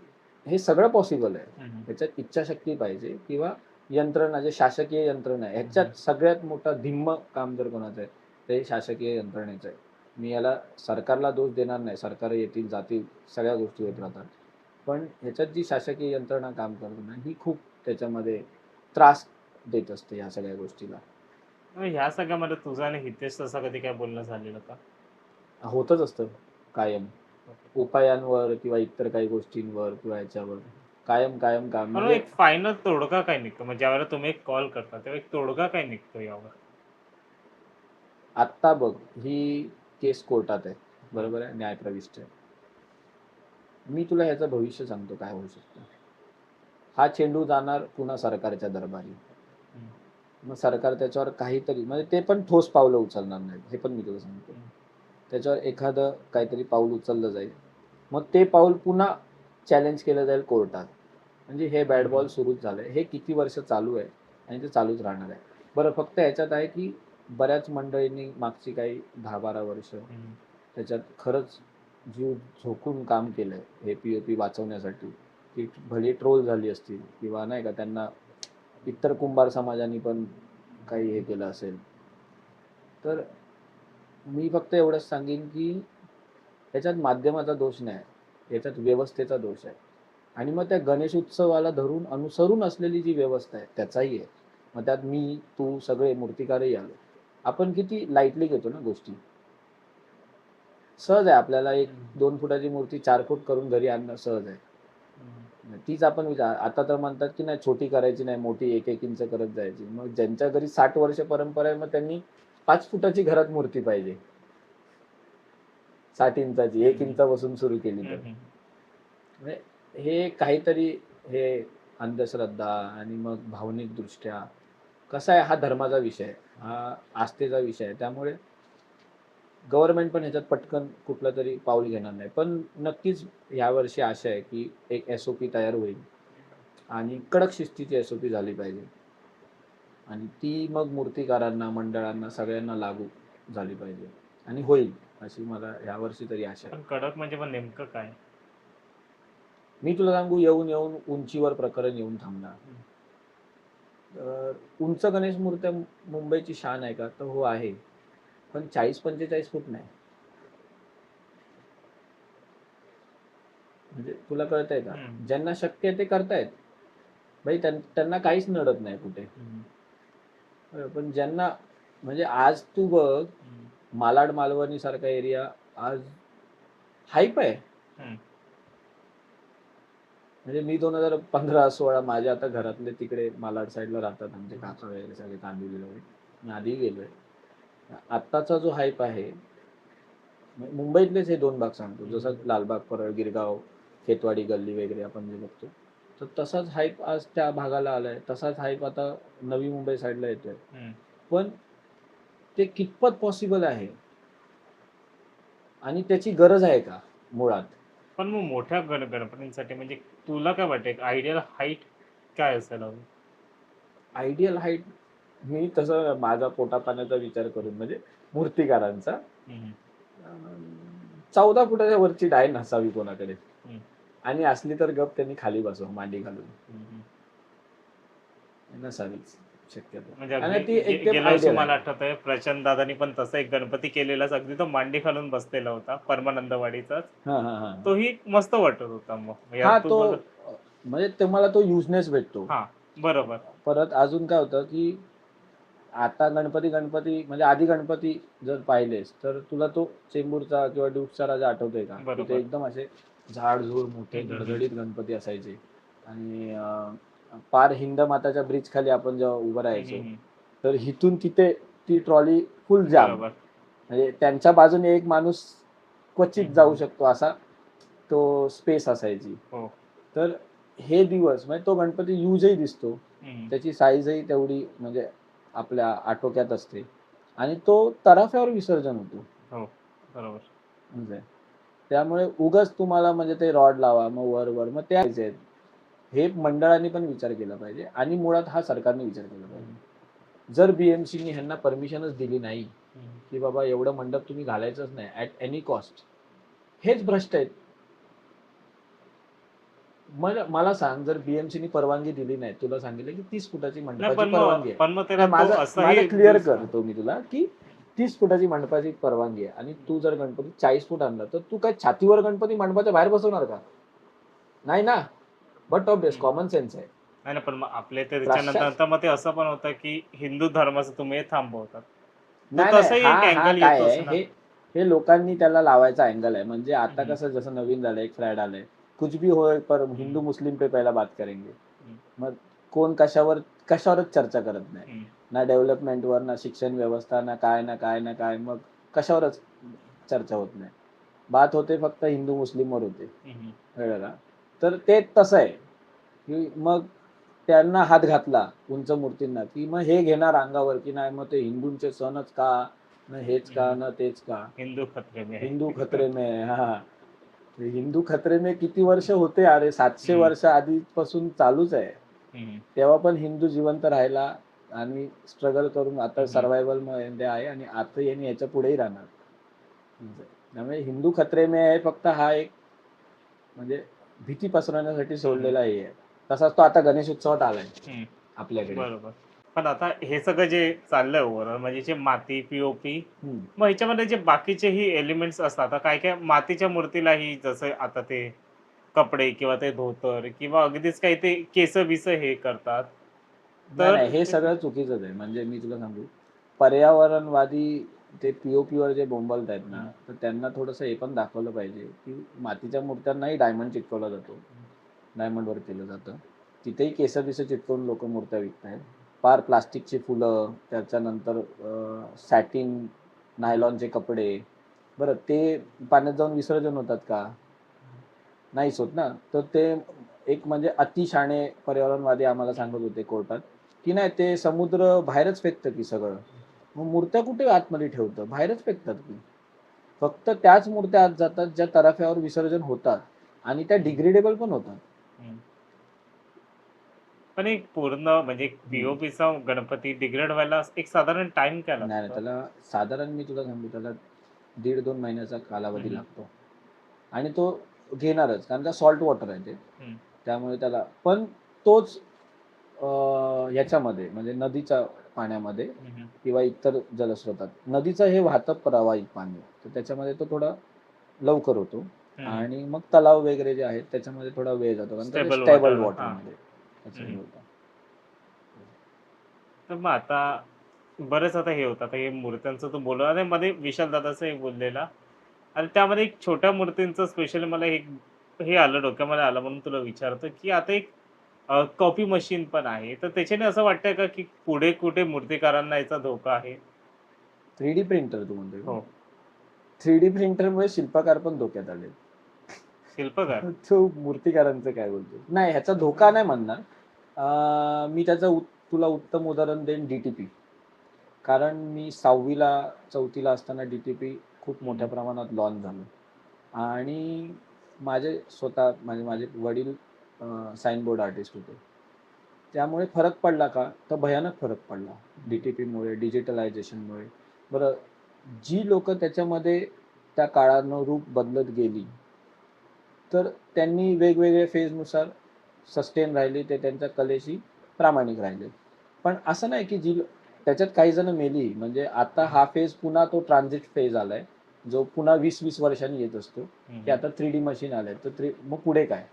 हे सगळं पॉसिबल आहे, हम्म. ह्याच्यात इच्छाशक्ती पाहिजे, किंवा यंत्रणा, जे शासकीय यंत्रणा आहे, ह्याच्यात सगळ्यात मोठा धिम्म काम जर कोणाचं आहे ते शासकीय यंत्रणेचं आहे. मी याला सरकारला दोष देणार नाही, सरकार येतील जातील, सगळ्या गोष्टी होत राहतात, पण ह्याच्यात जी शासकीय यंत्रणा काम करते ना, ही खूप त्याच्यामध्ये त्रास देत असते ह्या सगळ्या गोष्टीला. मग ह्या सगळ्यामध्ये तुझं आणि हितेश तसं कधी काय बोलणं झालेलं का? होतच असतं कायम, उपायांवर किंवा इतर काही गोष्टींवर किंवा ह्याच्यावर कायम कायम काम. पण म्हणजे एक फायनल तोडगा काय निघतो? म्हणजे ज्यावेळेला तुम्ही एक कॉल करता तेव्हा एक तोडगा काय निघतो यावर? आत्ता बघ, ही केस कोर्टात आहे, बरोबर आहे, न्यायप्रविष्ट आहे. मी तुला ह्याचं भविष्य सांगतो काय होऊ शकतं. हा चेंडू जाणार पुन्हा सरकारच्या दरबारी. मग सरकार त्याच्यावर काहीतरी, म्हणजे ते पण ठोस पावलं उचलणार नाहीत, हे पण मी तुला सांगतो. त्याच्यावर एखादं काहीतरी पाऊल उचललं जाईल, मग ते पाऊल पुन्हा चॅलेंज केलं जाईल कोर्टात. म्हणजे हे बॅट बॉल सुरूच झालंय, हे किती वर्ष चालू आहे आणि ते चालूच राहणार आहे. बरं, फक्त ह्याच्यात आहे की बऱ्याच मंडळींनी मागची काही 10-12 वर्ष त्याच्यात खरंच जीव झोकून काम केलंय हे पीओपी वाचवण्यासाठी. की भले ट्रोल झाली असतील, किंवा नाही का, त्यांना इतर कुंभार समाजाने पण काही हे केलं असेल. तर मी फक्त एवढंच सांगेन की याच्यात माध्यमाचा दोष नाही, याच्यात व्यवस्थेचा दोष आहे. आणि मग त्या गणेश उत्सवाला धरून अनुसरून असलेली जी व्यवस्था आहे त्याचाही आहे. मग त्यात मी, तू, सगळे मूर्तिकारही आलो, आपण किती लाईटली घेतो ना गोष्टी. सहज आहे आपल्याला 1-2 फुटाची मूर्ती 4 फूट करून घरी आणणं सहज आहे. तीच आपण विचार, आता तर म्हणतात की नाही छोटी करायची नाही, मोठी 1-1 इंच करत जायची. मग ज्यांच्या घरी 60 वर्ष परंपरा आहे, मग त्यांनी 5 फुटाची घरात मूर्ती पाहिजे. 60 इंचाची 1 इंचापासून सुरू केली तर म्हणजे हे काहीतरी हे अंधश्रद्धा आणि मग भावनिक दृष्ट्या कसा आहे, हा धर्माचा विषय आहे, हा आस्थेचा विषय आहे. त्यामुळे गव्हर्नमेंट पण ह्याच्यात पटकन कुठलं तरी पाऊल घेणार नाही. पण नक्कीच यावर्षी आशा आहे की एक SOP तयार होईल आणि कडक शिस्तीची SOP झाली पाहिजे आणि ती मग मूर्तिकारांना, मंडळांना, सगळ्यांना लागू झाली पाहिजे आणि होईल अशी मला यावर्षी तरी आशा आहे. पण कडक म्हणजे पण नेमकं काय? मी तुला सांगू, येऊन येऊन उंचीवर प्रकरण येऊन थांबणार. तर उंच गणेश मूर्त्या मुंबईची शान आहे का? तर हो आहे, पण 40-45 फूट नाही. म्हणजे तुला कळतंय का? ज्यांना शक्य आहे ते करतायत भाई, त्यांना काहीच नडत नाही कुठे. पण ज्यांना म्हणजे आज तू बघ, मालाड मालवणी सारखा एरिया आज हाईप आहे. म्हणजे मी 2015-16 माझ्या आता घरातले तिकडे मालाड साईडला राहतात, आमचे काका वगैरे सगळे कांदिवलीला वगैरे. मी आधी गेलोय. आत्ताचा जो हाईप आहे, मुंबईतलेच हे 2 भाग सांगतो, जसं लालबाग, परळ, गिरगाव, खेतवाडी गल्ली वगैरे आपण जे बघतो, तर तसाच हाईप आज त्या भागाला आलाय. तसाच हाईप आता नवी मुंबई साईडला येतोय. पण ते कितपत पॉसिबल आहे आणि त्याची गरज आहे का मुळात? पण मग मोठ्या गणपतींसाठी म्हणजे तुला काय वाटतं, आयडियल हाईट काय असायला हवी? आयडियल हाईट मी तसं माझा पोटापाण्याचा विचार करून म्हणजे मूर्तिकारांचा 14 फुटाच्या वरची डाय नसावी कोणाकडे, आणि असली तर गप त्यांनी खाली बसवा मांडी घालून, नसावीच शक्यतो. म्हणजे आणि ती एकदम गेल्या वर्षी आयडियल मला आहे. आठवत आहे, प्रचंड दादानी पण तसा एक गणपती केलेलाच, अगदी तो मांडी घालून बसलेला होता, परमानंदवाडीचाच. हा हा हा तोही मस्त वाटत होता. मग यार हा, तू तो बघ. म्हणजे तुम्हाला तो युजनेस भेटतो. हा, बरोबर. परत अजून काय होतं की आता गणपती म्हणजे आधी गणपती जर पाहिलेस तर तुला तो चेंबूरचा किंवा ड्यूकचा राजा आठवतोय का? बरोबर. तिथे एकदम असे झाडझूड मोठे धडधडीत गणपती असायचे आणि पार हिंद माताच्या ब्रिज खाली आपण जेव्हा उभं राहायचो, तर इथून तिथे ती ट्रॉली फुल जाम. बरोबर. म्हणजे त्यांच्या बाजूने एक माणूस क्वचित जाऊ शकतो असा तो स्पेस असायची. हो. तर हे दिवस म्हणजे तो गणपती यूजही दिसतो, त्याची साईजही तेवढी म्हणजे आपल्या आटोक्यात असते आणि तो तराफ्यावर विसर्जन होतो. हो, बरोबर. म्हणजे त्यामुळे उगाच तुम्हाला म्हणजे ते रॉड लावा मग वर मग ते आहेत. हे मंडळांनी पण विचार केला पाहिजे आणि मुळात हा सरकारने विचार केला पाहिजे. जर BMCनी ह्यांना परमिशनच दिली नाही की बाबा एवढं मंडप तुम्ही घालायचंच नाही ऍट एनी कॉस्ट, हेच भ्रष्ट आहेत. मला सांग, जर BMCनी परवानगी दिली नाही, तुला सांगितलं की 30 फुटाची मंडपाची परवानगी आहे, पण मग त्याला माझा क्लिअर करतो मी तुला की 30 फुटाची मंडपाची परवानगी आहे आणि तू जर गणपती 40 फूट आणला तर तू काय छातीवर गणपती मंडपाच्या बाहेर बसवणार का? नाही ना. बट ऑब्वियस कॉमन सेन्स आहे. नाही, पण मग आपले त्याच्यानंतर मग ते असं पण होतं की हिंदू धर्माचं तुम्ही थांबवतात. नाही, हा काय आहे, हे लोकांनी त्याला लावायचा अँगल आहे. म्हणजे आता कसं जसं नवीन झालं, एक फ्लॅट आलंय, कुछ भी होय पर हिंदू मुस्लिम पे पहिला बात करेंगे. मग कोण कशावरच चर्चा करत नाही, ना डेव्हलपमेंटवर, ना शिक्षण व्यवस्था, ना काय, मग कशावरच चर्चा होत नाही. बात होते फक्त हिंदू मुस्लिमवर होते. कळलं का? तर ते तसं आहे की मग त्यांना हात घातला उंच मूर्तींना की मग हे घेणार अंगावर की नाही, मग ते हिंदूंचे सणच का, न हेच का, न तेच का. हिंदू खतरे में. हा, हिंदू खतरे में किती वर्ष होते, अरे 700 वर्ष आधीपासून चालूच आहे. तेव्हा पण हिंदू जिवंत राहिला आणि स्ट्रगल करून आता सर्व्हायवल मध्ये आहे आणि आता यांनी याच्या पुढेही राहणार. त्यामुळे हिंदू खतरे में आहे फक्त हा एक म्हणजे भीती पसरवण्यासाठी सोडलेला आहे. तसाच तो आता गणेश उत्सवात आलाय आपल्याकडे. बरोबर. पण आता हे सगळं जे चाललंय ओव्हरऑल, म्हणजे जे माती, POP, मग ह्याच्यामध्ये जे बाकीचेही एलिमेंट्स असतात, आता काय काय मातीच्या मूर्तीलाही जसं आता ते कपडे किंवा ते धोतर किंवा अगदीच काही ते केस बिस हे करतात. तर हे सगळं चुकीचंच आहे. म्हणजे मी तुला सांगू, पर्यावरणवादी ते POP वर जे बोंबलत आहेत ना, तर त्यांना थोडंसं हे पण दाखवलं पाहिजे की मातीच्या मूर्त्यांनाही डायमंड चिटकवला जातो, डायमंडवर केलं जातं. तिथेही केस बिस चिटकवून लोक मूर्त्या विकतायत. पार प्लास्टिकची फुलं, त्याच्यानंतर सॅटिन नायलॉनचे कपडे, बरं ते पाण्यात जाऊन विसर्जन होतात का? नाहीच होत ना. तर ते एक म्हणजे अतिशाणे पर्यावरणवादी आम्हाला सांगत होते कोर्टात, की नाही ते समुद्र बाहेरच फेकतं की सगळं. मग मूर्त्या कुठे आतमध्ये ठेवतं? बाहेरच फेकतात की. फक्त त्याच मूर्त्या आत जातात ज्या तराफ्यावर विसर्जन होतात आणि त्या डिग्रेडेबल पण होतात. हं. पण एक पूर्ण म्हणजे एक हं. पी-ओ-पीचा गणपती डिग्रेड व्हायला एक साधारण टाईम काय नाही, नाही. लागतो? त्याला साधारण मी तुला सांगतो त्याला 1.5-2 महिन्याचा हं, कालावधी हं. लागतो आणि तो घेणारच कारण का सॉल्ट वॉटर आहे ते. हं. त्यामुळे त्याला पण तोच ह्याच्यामध्ये म्हणजे नदीच्या पाण्यामध्ये हं, हं. किंवा इतर जलस्रोतात. नदीचं हे वाहतं प्रवाहित पाणी आहे. तर त्याच्यामध्ये तो थोडा लवकर होतो हं, हं. आणि मग तलाव वगैरे जे आहेत त्याच्यामध्ये थोडा वेळ जातो कारण का ते स्टेबल स्टेबल वॉटर. हां. वॉटरमध्ये त्याचं हं, हे हं. होतं. तर मग आता बरेच आता हे होतं. आता हे मूर्त्यांचं तू बोलला आणि मध्ये विशाल दादाचं एक बोललेला आणि त्यामध्ये एक छोट्या मूर्तींचं स्पेशली मला एक हे आलं डोक्यामध्ये आलं म्हणून तुला विचारतो, की आता एक कॉपी मशीन पण आहे. तर त्याच्याने असं वाटतंय का, की पुढे कुठे मूर्तिकारांना याचा धोका आहे? 3D प्रिंटर तू म्हणतोय का? हो. 3D प्रिंटरमुळे शिल्पकार पण धोक्यात आले. शिल्पकार? तो मूर्तिकारांचं काय बोलतो? नाही ह्याचा धोका नाही म्हणणार. मी त्याचं तुला उत्तम उदाहरण देईन DTP. कारण मी 6वी ला 4थी ला असताना DTP खूप हं, मोठ्या हं. प्रमाणात लॉन्च झालं आणि माझे स्वतः म्हणजे माझे वडील साइन बोर्ड आर्टिस्ट होते. त्यामुळे फरक पडला का? तर भयानक फरक पडला. DTPमुळे, डिजिटलायझेशनमुळे. बरं जी लोकं त्याच्यामध्ये त्या काळानुरूप बदलत गेली, तर त्यांनी वेगवेगळ्या फेजनुसार सस्टेन राहिले, ते त्यांच्या कलेशी प्रामाणिक राहिले. पण असं नाही की त्याच्यात काही जण मेली. म्हणजे आता हा फेज पुन्हा तो ट्रान्झिट फेज आलाय, जो पुन्हा 20-20 वर्षांनी येत असतो, हं, की हं. आता 3D मशीन आलंय. तर मग पुढे काय?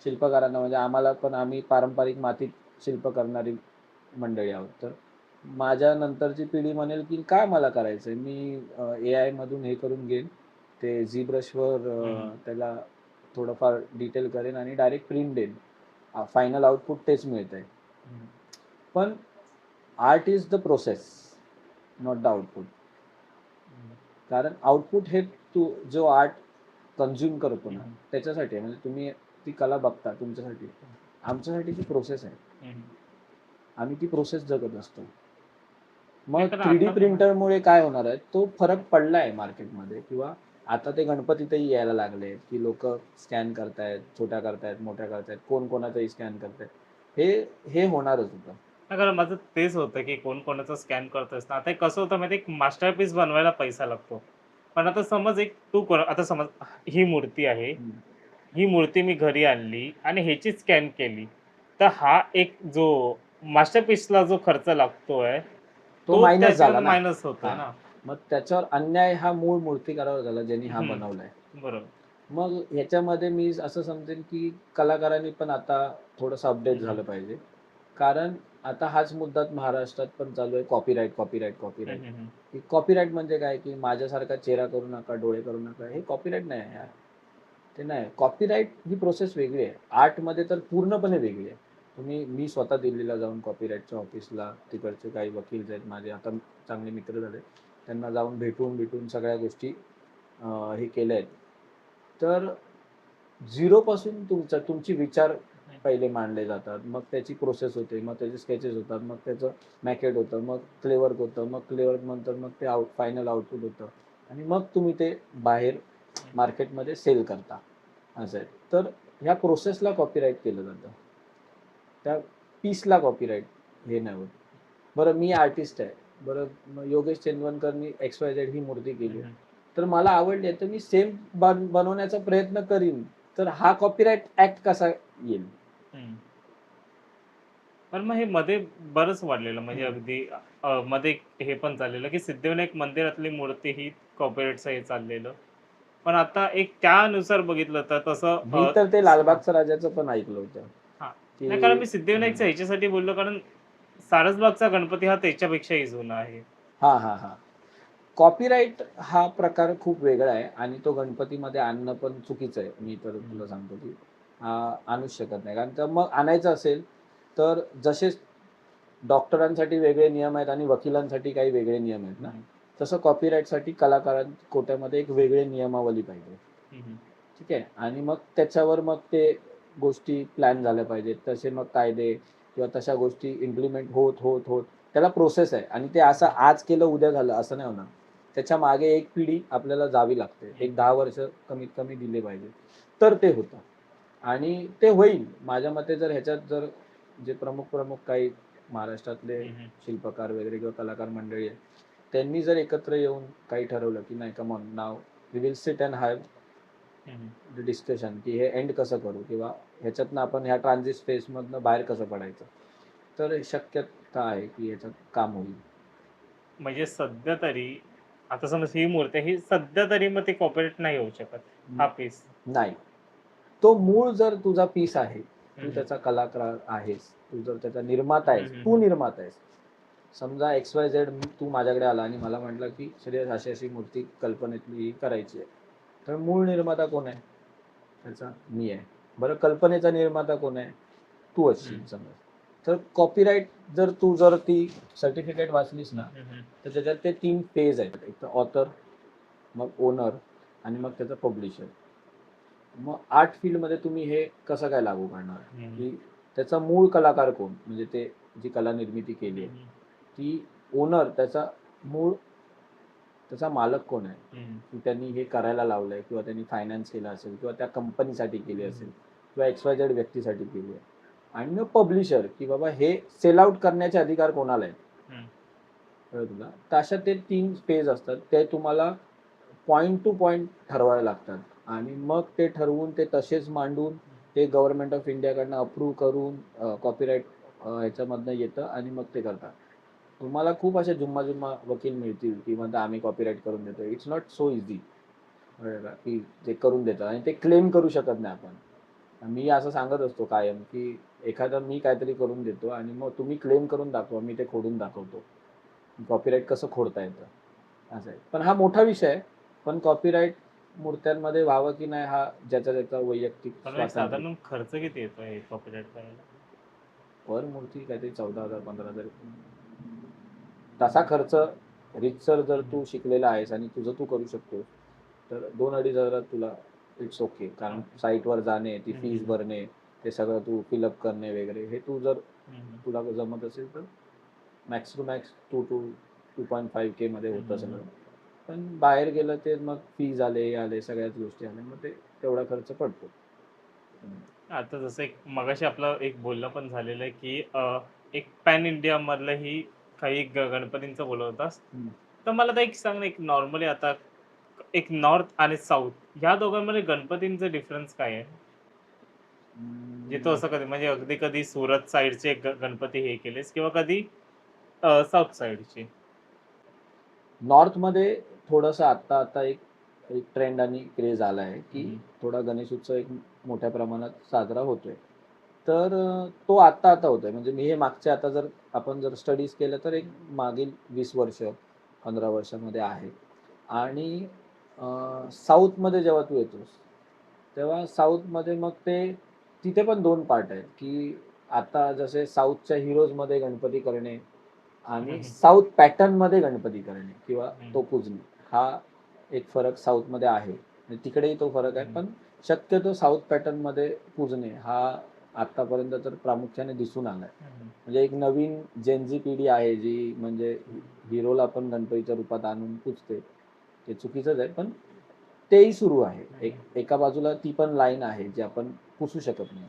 शिल्पकारांना म्हणजे आम्हाला पण आम्ही पारंपरिक मातीत शिल्प करणारी मंडळी आहोत. तर माझ्या नंतरची पिढी म्हणेल, की काय मला करायचंय? मी AI मधून हे करून घेईन. ते ZBrushवर हं, हं. त्याला थोडंफार डिटेल करेन आणि डायरेक्ट प्रिंट देईन. फायनल आउटपुट तेच मिळतंय. हं, पण art is the process, not the output. हं. कारण आउटपुट हे जो आर्ट कन्झ्युम करतो हं, ना, हं. त्याच्यासाठी आहे. म्हणजे तुम्ही ती कला बघता तुमच्यासाठी. आमच्यासाठी ती प्रोसेस आहे. हं, हं. आम्ही ती प्रोसेस जगत असतो. नाही मग कारण 3D आता हां. प्रिंटरमुळे काय होणार आहे, तो फरक पडलाय मार्केटमध्ये किंवा आता ते गणपतीतही यायला लागले, की लोकं स्कॅन करतायत, छोट्या करतायत, मोठ्या करतायत, कोण कोणाचाही स्कॅन करतायत. हे हे होणारच होतं. नाही कारण माझं तेच होतं, की कोण कोणाचं स्कॅन करतोय ना. आता एक कसं होतं माहिती आहे, एक मास्टरपीस बनवायला पैसा लागतो. पण आता समज एक तू कोण आता समज ही मूर्ती आहे. हं. ही मूर्ती मी घरी आणली आणि ह्याची स्कॅन केली. तर हा एक जो मास्टरपीसला जो खर्च लागतोय, तो तो मायनस झाला त्याच्यामध्ये ना. मायनस होतोय हां. ना. मग त्याच्यावर अन्याय हा मूळ मूर्तिकारावर झाला, ज्यांनी हा हं. बनवलाय. बरोबर. मग ह्याच्यामध्ये मी असं समजेन, की कलाकारांनी पण आता थोडंसं अपडेट हं, हं. झालं पाहिजे. कारण आता हाच मुद्दा महाराष्ट्रात पण चालू आहे कॉपीराईट, कॉपीराईट, हं, कॉपीराईट. हं, हं. की कॉपीराईट म्हणजे काय, की माझ्यासारखा चेहरा करू नका, डोळे करू नका. हे कॉपीराईट नाही आहे यार. ते नाही. कॉपीराईट ही प्रोसेस वेगळी आहे. आर्टमध्ये तर पूर्णपणे वेगळी आहे. मी स्वतः दिल्लीला जाऊन कॉपीराईटच्या ऑफिसला तिकडचे काही वकील जे आहेत माझे आता चांगले मित्र झाले. त्यांना जाऊन भेटून सगळ्या गोष्टी हे केल्या आहेत. तर झिरोपासून तुमची विचार हं, पहिले मांडले जातात. मग त्याची प्रोसेस होते. मग त्याचे स्केचेस होतात. मग त्याचं मॅकेट होतं. मग क्ले वर्क होतं. मग क्ले वर्क नंतर मग ते फायनल आउटपुट होतं आणि मग तुम्ही ते बाहेर हं. मार्केटमध्ये सेल करता. असं आहे. तर ह्या प्रोसेसला कॉपीराईट केलं जातं. त्या पीसला कॉपीराईट हे नाही होत. बरं मी आर्टिस्ट आहे. बरं मग योगेश चंदवरकरनी XYZ ही मूर्ती हं, केली आहे. हं. तर मला आवडली आहे, तर मी सेम बनवण्याचा प्रयत्न करीन. तर हा कॉपीराईट ॲक्ट कसा येईल? हं. पण मग हे मध्ये बरंच वाढलेलं म्हणजे हं. अगदी मध्ये हे पण चाललेलं, की सिद्धिविनायक मंदिरातली मूर्ती ही कॉपीराईटचं हे चाललेलं. पण आता एक त्यानुसार बघितलं तर तसं मी तर ते हां, लालबागच्या राजाचं पण ऐकलं होतं, हां. नाही कारण की मी हां. सिद्धिविनायकच्या ह्याच्यासाठी बोललो कारण सारसबागचा गणपती हा त्याच्यापेक्षाही जुना आहे. हां, हां, हां. कॉपीराईट हा प्रकार खूप वेगळा आहे आणि तो गणपतीमध्ये आणणं पण चुकीचं आहे. मी तर हं, तुला सांगतो, की आणूच शकत नाही. कारण का मग आणायचं असेल, तर जसे डॉक्टरांसाठी वेगळे नियम आहेत आणि वकिलांसाठी काही वेगळे नियम आहेत ना. हं. तसं कॉपीराईटसाठी कलाकारां कोट्यामध्ये एक वेगळी नियमावली पाहिजे. हम्म. ठीक आहे. आणि मग त्याच्यावर मग ते गोष्टी प्लॅन झाल्या पाहिजेत. तसे मग कायदे किंवा तशा गोष्टी इम्प्लिमेंट होत, होत, होत त्याला प्रोसेस आहे आणि ते असं आज केलं उद्या झालं असं नाही होणार. त्याच्या मागे एक पिढी आपल्याला जावी लागते. एक 10 वर्ष कमीत कमी दिले पाहिजे. तर ते होतं. आणि ते होईल. माझ्या मते जर ह्याच्यात जर जे प्रमुख काही महाराष्ट्रातले हम्म. शिल्पकार वगैरे किंवा कलाकार मंडळी आहेत, त्यांनी जर एकत्र येऊन काही ठरवलं की नाही come on now we will sit and have hmm. Discussion की हे एंड कसं करू किंवा ह्याच्यातनं आपण ह्या ट्रान्झिट फेजमधनं बाहेर कसं पडायचं, तर शक्यता आहे की ह्याच्यात काम होईल. म्हणजे सध्या तरी आता समज ही मूर्ती आहे, ही सध्या तरी मग ते कॉपीराइट नाही होऊ शकत हा पीस. नाही, तो मूळ जर तुझा पीस आहे, तू त्याचा कलाकार आहेस, तू जर त्याचा निर्माता आहेस, तू निर्माता आहेस. समजा XYZ तू माझ्याकडे आला आणि मला म्हटलं की श्रेयस अशी अशी मूर्ती कल्पनेतली करायची आहे, तर मूळ निर्माता कोण आहे? त्याचा मी आहे. बरं, कल्पनेचा निर्माता कोण आहे? तू असशील समज. तर कॉपीराईट जर ती सर्टिफिकेट वाचलीस ना, तर त्याच्यात ते 3 फेज आहेत. एक तर ऑथर, मग ओनर आणि मग त्याचा पब्लिशर. मग आर्ट फील्डमध्ये तुम्ही हे कसं काय लागू करणार, की त्याचा मूळ कलाकार कोण, म्हणजे ते जी कला निर्मिती केली आहे ती ओनर, त्याचा मालक कोण आहे, की त्यांनी हे करायला लावलंय किंवा त्यांनी फायनान्स केलं असेल किंवा त्या कंपनीसाठी केली असेल किंवा XYZ व्यक्तीसाठी केली आहे. आणि मग पब्लिशर, की बाबा हे सेल आउट करण्याचे अधिकार कोणाला आहेत, कळलं तुला? तर अशा ते 3 फेज असतात. ते तुम्हाला पॉइंट टू पॉइंट ठरवावे लागतात आणि मग ते ठरवून ते तसेच मांडून ते गव्हर्नमेंट ऑफ इंडियाकडनं अप्रूव्ह करून कॉपीराईट ह्याच्यामधनं येतं आणि मग ते करतात. तुम्हाला खूप असे जुम्मा वकील मिळतील की म्हणतात आम्ही कॉपीराईट करून देतो. इट्स नॉट सो इझी, की ते करून देतात आणि ते क्लेम करू शकत नाही आपण. मी असं सांगत असतो कायम की एखादा मी काहीतरी करून देतो आणि मग तुम्ही क्लेम करून दाखवा, मी ते खोडून दाखवतो. कॉपीराईट कसं खोडता येतं असं आहे. पण हा मोठा विषय आहे. पण कॉपीराईट मूर्त्यांमध्ये व्हावं की नाही हा ज्याचा वैयक्तिक पण एक स्वातंत्र्य. साधारण खर्च किती येतो हे कॉपीराइट करायला? पर मूर्ती काहीतरी 14,000 15,000. तसा खर्च रितसर जर तू शिकलेला आहेस आणि तुझं तू करू शकतो, तर 2-2.5 तुला इट्स ओके. कारण साईटवर जाणे, ती फीस भरणे, ते सगळं तू फिलअप करणे वगैरे, हे तू जर तुला जमत असेल तर मॅक्स टू मॅक्स 2-2.5K मध्ये होतं सगळं. पण बाहेर गेलं ते मग फीज आले सगळ्याच गोष्टी आल्या, मग ते तेवढा खर्च पडतो. आता जसं एक मगाशी आपलं एक बोलणं पण झालेलं आहे की एक पॅन इंडिया मधलं ही काही गणपतींचं बोलत होतास. तर मला आता एक सांग ना, एक नॉर्मली आता एक नॉर्थ आणि साऊथ ह्या दोघांमध्ये गणपतींचं डिफरन्स काय आहे? जे तो असं कधी म्हणजे अगदी कधी सुरत साईडचे गणपती हे केलेस किंवा कधी साऊथ साईडचे? नॉर्थमध्ये थोडंसं आता एक एक ट्रेंड आणि क्रेज आला आहे की थोडा गणेश उत्सव एक मोठ्या प्रमाणात साजरा होतोय. तर तो आता होतोय. म्हणजे मी हे मागचे आता जर आपण जर स्टडीज केलं तर एक मागील 20 वर्ष 15 वर्षामध्ये आहे. आणि साऊथमध्ये जेव्हा तू येतोस तेव्हा साऊथमध्ये मग ते तिथे पण 2 पार्ट आहेत की आता जसे साऊथच्या हिरोजमध्ये गणपती करणे आणि साऊथ पॅटर्नमध्ये गणपती करणे किंवा तो पूजणे, हा एक फरक साऊथमध्ये आहे. म्हणजे तिकडेही तो फरक आहे, पण शक्यतो साऊथ पॅटर्नमध्ये पूजणे हा आतापर्यंत तर प्रामुख्याने दिसून आलाय. म्हणजे एक नवीन जेनझी पिढी आहे जी म्हणजे हिरोला पण गणपतीच्या रूपात आणून पूजते. ते चुकीचंच आहे, पण तेही सुरू आहे. एका बाजूला ती पण लाईन आहे जी आपण पुसू शकत नाही.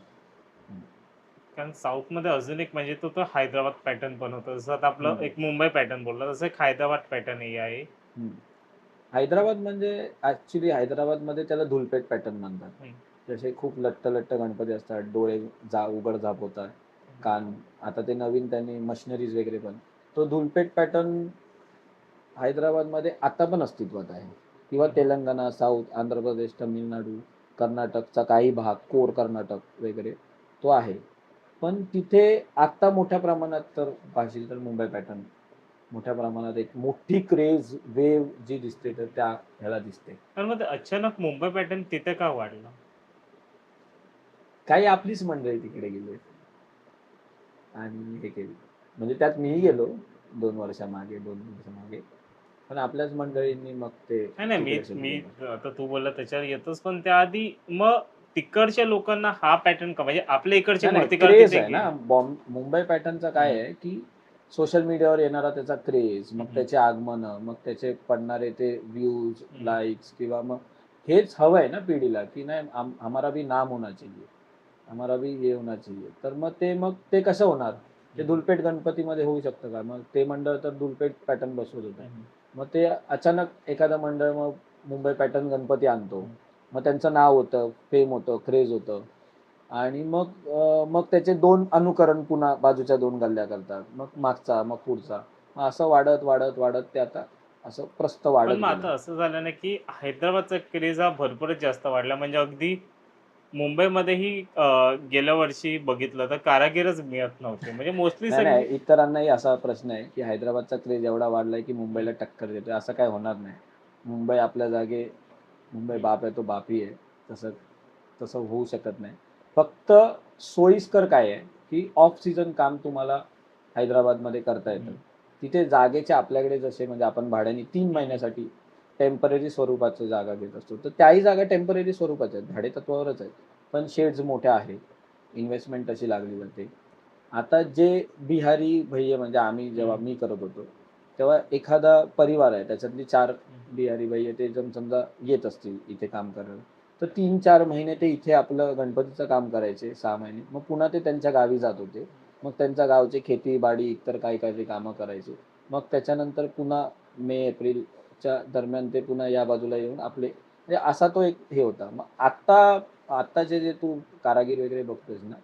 कारण साऊथमध्ये अजून एक म्हणजे तो हैदराबाद पॅटर्न पण होता. जसं आता आपलं एक मुंबई पॅटर्न बोलला, तसं एक हैदराबाद पॅटर्न हे आहे. हैदराबाद म्हणजे ऍक्च्युली हैदराबादमध्ये त्याला धुलपेट पॅटर्न म्हणतात. जसे खूप लट्ट गणपती असतात, डोळे उघड झाप होतात, कान. आता ते नवीन त्यांनी मशिनरीज वगैरे पण, तो धुलपेट पॅटर्न हैदराबादमध्ये आता पण अस्तित्वात आहे. किंवा तेलंगणा, साऊथ, आंध्र प्रदेश, तमिळनाडू, कर्नाटकचा काही भाग, कोर कर्नाटक वगैरे तो आहे. पण तिथे आता मोठ्या प्रमाणात तर पाहशील तर मुंबई पॅटर्न मोठ्या प्रमाणात एक मोठी क्रेज वेव जी दिसते तर त्या ह्याला दिसते. पण मग अचानक मुंबई पॅटर्न तिथे का वाढला? काही आपलीच मंडळी तिकडे गेले आणि हे केली. म्हणजे त्यात मीही गेलो 2 वर्षामागे. पण आपल्याच मंडळींनी मग ते नाही नाही, मी तिकडे शिफ्ट मी केलं. आता तू बोलला त्याच्यावर येतोच, पण त्याआधी मग तिकडच्या लोकांना हा पॅटर्न का, म्हणजे आपल्या इकडचे नाही नाही, मूर्तिकार क्रेज तिथे आहे ना. मुंबई पॅटर्नचा काय आहे की सोशल मीडियावर येणारा त्याचा क्रेज, मग त्याचे आगमन, मग त्याचे पडणारे ते व्ह्यूज, लाईक्स, किंवा मग हेच हवं आहे ना पिढीला, की नाही हमारा भी नाम होना चाहिए, हमारा भी हे होना चाहिए. तर मग ते कसं होणार? ते दुलपेट गणपतीमध्ये होऊ शकतं का? मग ते मंडळ तर दुलपेट पॅटर्न बसवत होतं. मग ते अचानक एखादा मंडळ मग मुंबई पॅटर्न गणपती आणतो, मग त्यांचं नाव होतं, फेम होतं, क्रेज होतं, आणि मग त्याचे दोन अनुकरण पुन्हा बाजूच्या दोन गल्ल्या करतात, मग मागचा, मग पुढचा, मग असं वाढत वाढत वाढत ते आता असं प्रस्त पण वाढत मग गेलं. आता असं झालं ना, की हैदराबादचा क्रेज हा भरपूरच जास्त वाढला. म्हणजे अगदी मुंबईमध्येही गेल्या वर्षी बघितलं तर कारागीरच मिळत नव्हते. म्हणजे मोस्टली नाही सगळी नाही, इतरांनाही असा प्रश्न आहे की हैदराबादचा क्रेज एवढा वाढलाय की मुंबईला टक्कर देतोय. असं काय होणार नाही. मुंबई आपल्या जागे, मुंबई बाप आहे तो बापी आहे. तसं तसं होऊ शकत नाही. फक्त सोयीस्कर काय आहे की ऑफ सीझन काम तुम्हाला हैदराबादमध्ये करता येतं. तिथे जागेचे आपल्याकडे जसे म्हणजे आपण भाड्याने 3 महिन्यासाठी टेम्पररी स्वरूपाची जागा घेत असतो, तर त्याही जागा टेम्पररी स्वरूपाच्या आहेत, भाडेतत्वावरच आहेत, पण शेड्स मोठ्या आहेत, इन्व्हेस्टमेंट तशी लागली जाते. आता जे बिहारी भैया, म्हणजे आम्ही जेव्हा मी करत होतो तेव्हा एखादा परिवार आहे, त्याच्यातली 4 बिहारी भैया ते जर समजा येत असतील इथे काम करायला, तर 3-4 महिने ते इथे आपलं गणपतीचं काम करायचे, 6 महिने, मग पुन्हा ते त्यांच्या गावी जात होते. मग त्यांच्या गावचे खेतीबाडी इतर काही काही कामं करायचे. मग त्याच्यानंतर पुन्हा मे एप्रिलच्या दरम्यान ते पुन्हा या बाजूला येऊन आपले, म्हणजे असा तो एक हे होता. मग आत्ताचे जे तू कारागीर वगैरे बघतोयस ना,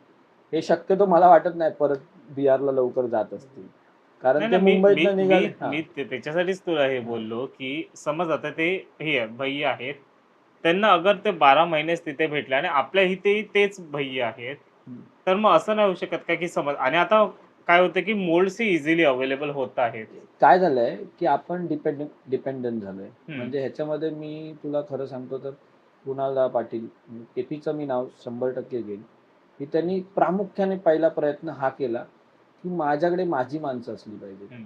हे शक्यतो मला वाटत नाही परत बिहारला लवकर जात असतील, कारण नाही ते ना, मी मी मुंबईतनं मी निघाले. हा मी त्याच्यासाठीच तुला हे हा. बोललो, की समज आता ते हे भैया आहेत, त्यांना अगर ते 12 महिनेच तिथे भेटले आणि आपल्या इथेही तेच भैया आहेत, तर मग असं नाही होऊ शकत का, की समज आणि आता काय होतं, की मोल्ड्स इझिली अवेलेबल होत आहेत. काय झालंय की आपण डिपेंडंट झालोय. हं, म्हणजे ह्याच्यामध्ये मी तुला खरं सांगतो तर कुणालदा पाटील, केपीचं मी नाव 100% घेईन, की त्यांनी प्रामुख्याने पहिला प्रयत्न हा केला की माझ्याकडे माझी माणसं असली पाहिजे. हं.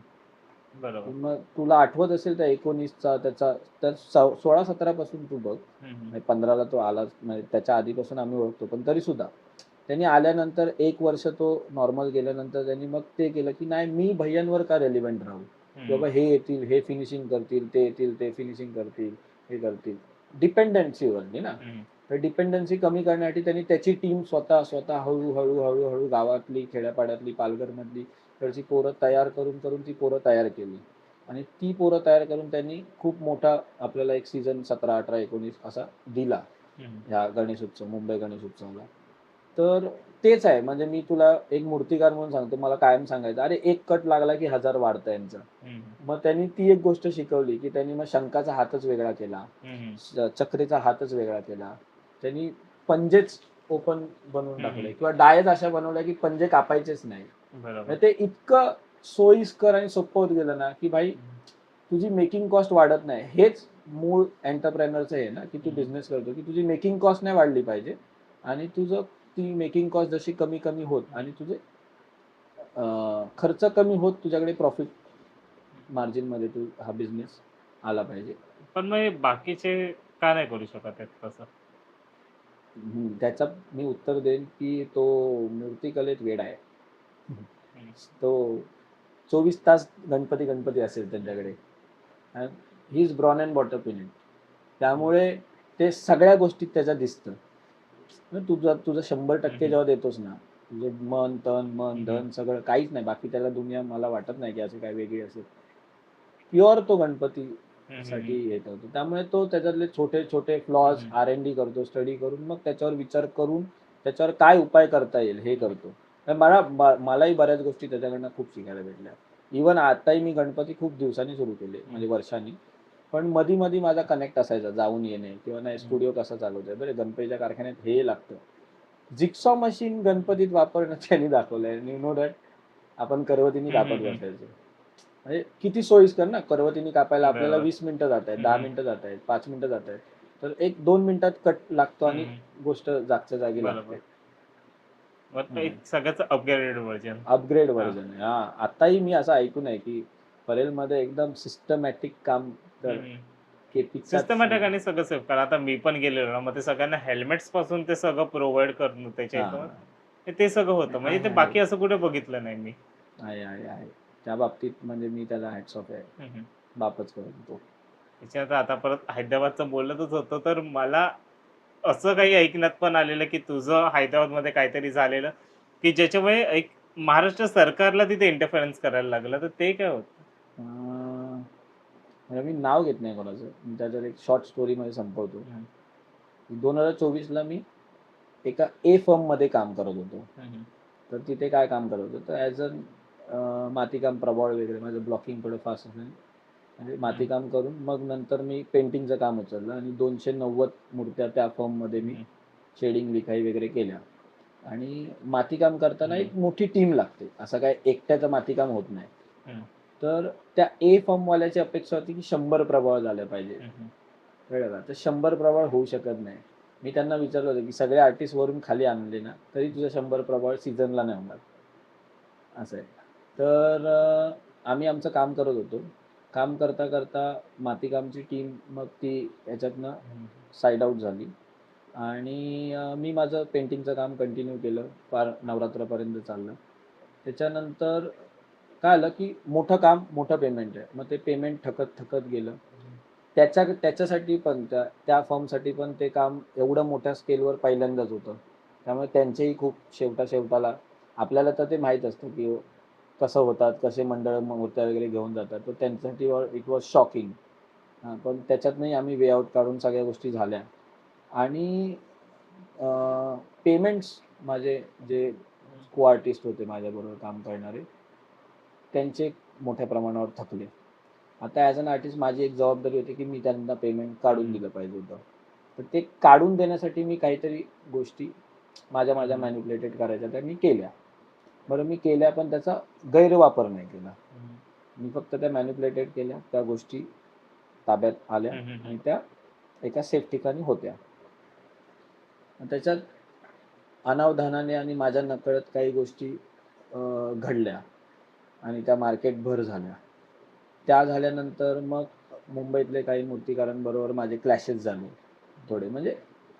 बरोबर. मग तुला आठवत असेल त्या 19चा त्याचा, तर 16-17 पासून तू बघ, हं, हं. म्हणजे 15ला तो आलाच, म्हणजे त्याच्या आधीपासून आम्ही ओळखतो, पण तरी सुद्धा त्यांनी आल्यानंतर 1 वर्ष तो नॉर्मल गेल्यानंतर त्यांनी मग ते केलं की नाही, मी भैयांवर का रेलिव्हेंट राहू, की बाबा हे येतील, हे फिनिशिंग करतील, ते येतील, ते फिनिशिंग करतील, हे करतील. डिपेंडन्सी बनली ना. हं, तर डिपेंडन्सी कमी करण्यासाठी त्यांनी त्याची टीम स्वतः स्वतः हळूहळू हळूहळू गावातली, खेड्यापाड्यातली, पालघरमधली तिकडची पोरं तयार करून करून ती पोरं तयार केली, आणि ती पोरं तयार करून त्यांनी खूप मोठा आपल्याला एक सीझन 17, 18, 19 असा दिला हं. ह्या गणेश उत्सव, मुंबई गणेश उत्सवला. तर तेच आहे, म्हणजे मी तुला एक मूर्तिकार म्हणून सांगतो, मला कायम सांगायचं, अरे एक कट लागला की 1000 वाढतं यांचा. हं, मग त्यांनी ती एक गोष्ट शिकवली की त्यांनी मग शंखाचा हातच वेगळा केला, हं. चक्रीचा हातच वेगळा केला, त्यांनी पंजेच ओपन बनवून टाकले, हं. किंवा डायच अशा बनवल्या की पंजे कापायचेच नाही. बरोबर. म्हणजे ते इतकं सोयीस्कर आणि सोपं होत गेलं ना, की भाई तुझी मेकिंग कॉस्ट वाढत नाही. हेच मूळ एंटरप्रेनरचं आहे ना, की तू बिझनेस करतो की तुझी मेकिंग कॉस्ट नाही वाढली पाहिजे, आणि तुझं ती मेकिंग कॉस्ट जशी कमी कमी होत आणि तुझे खर्च कमी होत तुझ्याकडे प्रॉफिट मार्जिनमध्ये तू हा बिझनेस आला पाहिजे. पण मग हे बाकीचे का नाही करू शकत आहेत तसं? त्याचं मी उत्तर देईन की तो मूर्तिकलेत वेडा आहे. हं, तो 24 तास गणपती गणपती असेल त्यांच्याकडे. ही इज ब्रॉन अँड बॉटअप इन इट. त्यामुळे ते सगळ्या गोष्टीत त्याचं दिसतं. तुझं 100% जेव्हा देतोस ना, तुझं मन, तन, मन, धन सगळं काहीच नाही. बाकी त्याला दुनिया मला वाटत नाही की असे काही वेगळी असेल. प्युअर तो गणपतीसाठी हे करतो. त्यामुळे तो त्याच्यातले छोटे छोटे फ्लॉज R&D करतो, स्टडी करून, मग त्याच्यावर विचार करून त्याच्यावर काय उपाय करता येईल हे करतो. तर मलाही बऱ्याच गोष्टी त्याच्याकडनं खूप शिकायला भेटल्या. इव्हन आताही मी गणपती खूप दिवसांनी सुरू केले, म्हणजे वर्षांनी. पण मधी मधी माझा कनेक्ट असायचा, जाऊन येणे, किंवा नाही स्टुडिओ कसा चालवतोय, बरं गणपतीच्या कारखान्यात हे लागतं. जिक्सॉ मशीन गणपतीत वापरणं त्यांनी दाखवलंय. You know that. आपण करवतीने कापत बसायचो. म्हणजे किती सोयीस्कर ना, करवतीने कापायला आपल्याला बरोबर. 20 मिनिटं जात आहेत, 10 मिनिटं जात आहेत, 5 मिनिटं जात आहेत. तर 1-2 मिनिटात कट लागतो आणि गोष्ट जागच्या जागी बरोबर. लागते. मग तो एक सगळ्याच अपग्रेडेड व्हर्जन. अपग्रेड व्हर्जन आहे. हा, आताही मी असं ऐकून आहे की परेलमध्ये एकदम सिस्टमॅटिक काम तर सिस्टमॅटिक आणि सगळं सेफ करा. आता मी पण गेलेलो ना, मग ते सगळ्यांना हेल्मेट्स पासून ते सगळं प्रोव्हाइड करणं त्याच्या हा इथं ते सगळं होतं. म्हणजे ते आहे बाकी असं कुठे बघितलं नाही मी. आहे आहे आहे त्या बाबतीत म्हणजे मी त्याला हॅट्स ऑफ आहे, हं, हं. बापच करतो. त्याच्यात आता परत हैदराबादचं बोलतच होतो, तर मला असं काही ऐकण्यात पण आलेलं, की तुझं हैदराबादमध्ये काहीतरी झालेलं, की ज्याच्यामुळे एक महाराष्ट्र सरकारला तिथे इंटरफरन्स करायला लागलं. तर ते काय होतं? म्हणजे मी नाव घेत नाही कोणाचं, मी त्याच्यात एक शॉर्ट स्टोरीमध्ये संपवतो. हं, 2024ला मी एका ए फर्ममध्ये काम करत होतो. हं, हं. तर तिथे काय काम करत होतो, तर ॲज अ मातीकाम प्रभाळ वगैरे माझं ब्लॉकिंग थोडं फास्ट असल्याने म्हणजे मातीकाम करून मग नंतर मी पेंटिंगचं काम उचललं आणि 290 मूर्त्या त्या फर्ममध्ये मी हं, शेडिंग लिखाई वगैरे केल्या. आणि मातीकाम करताना हं. एक मोठी टीम लागते, असं काय एकट्याचं मातीकाम होत नाही. हं, तर त्या ए फर्मवाल्याची अपेक्षा होती की 100 प्रभाळ झाले पाहिजे, हं, हं. कळलं का? तर 100 प्रभाळ होऊ शकत नाही. मी त्यांना विचारलं होतं की सगळे आर्टिस्ट वरून खाली आणले ना तरी तुझं 100 प्रभाळ सीझनला नाही होणार, असं आहे. तर आम्ही आमचं काम करत होतो. काम करता करता मातीकामची टीम मग ती ह्याच्यातनं साईड आऊट झाली आणि मी माझं पेंटिंगचं काम कंटिन्यू केलं, फार नवरात्रापर्यंत चाललं. त्याच्यानंतर काय आलं की मोठं काम मोठं पेमेंट आहे, मग ते पेमेंट थकत थकत गेलं. त्याच्यासाठी पण त्या फर्मसाठी पण ते काम एवढं मोठ्या स्केलवर पहिल्यांदाच होतं. त्यामुळे त्यांचेही खूप शेवटाला आपल्याला तर ते माहीत असतं की कसं होतात, कसे मंडळ मूर्त्या वगैरे घेऊन जातात, तर त्यांच्यासाठी इट वॉज शॉकिंग. पण त्याच्यातनंही आम्ही वे आउट काढून सगळ्या गोष्टी झाल्या आणि पेमेंट्स माझे जे को आर्टिस्ट होते माझ्याबरोबर काम करणारे त्यांचे मोठ्या प्रमाणावर थकले. आता ॲज अन आर्टिस्ट माझी एक जबाबदारी होती की मी त्यांना पेमेंट काढून दिलं पाहिजे होतं. तर ते काढून देण्यासाठी मी काहीतरी गोष्टी माझ्या मॅनिप्युलेटेड करायच्या त्या मी केल्या. बरं मी केल्या पण त्याचा गैरवापर नाही केला. मी फक्त त्या मॅनिप्युलेटेड केल्या, त्या गोष्टी ताब्यात आल्या आणि त्या एका सेफ ठिकाणी होत्या. त्याच्यात अनावधानाने आणि माझ्या नकळत काही गोष्टी घडल्या आणि त्या मार्केटभर झाल्या. त्या झाल्यानंतर मग मुंबईतले काही मूर्तिकारांबरोबर माझे क्लॅशेस झाले थोडे. म्हणजे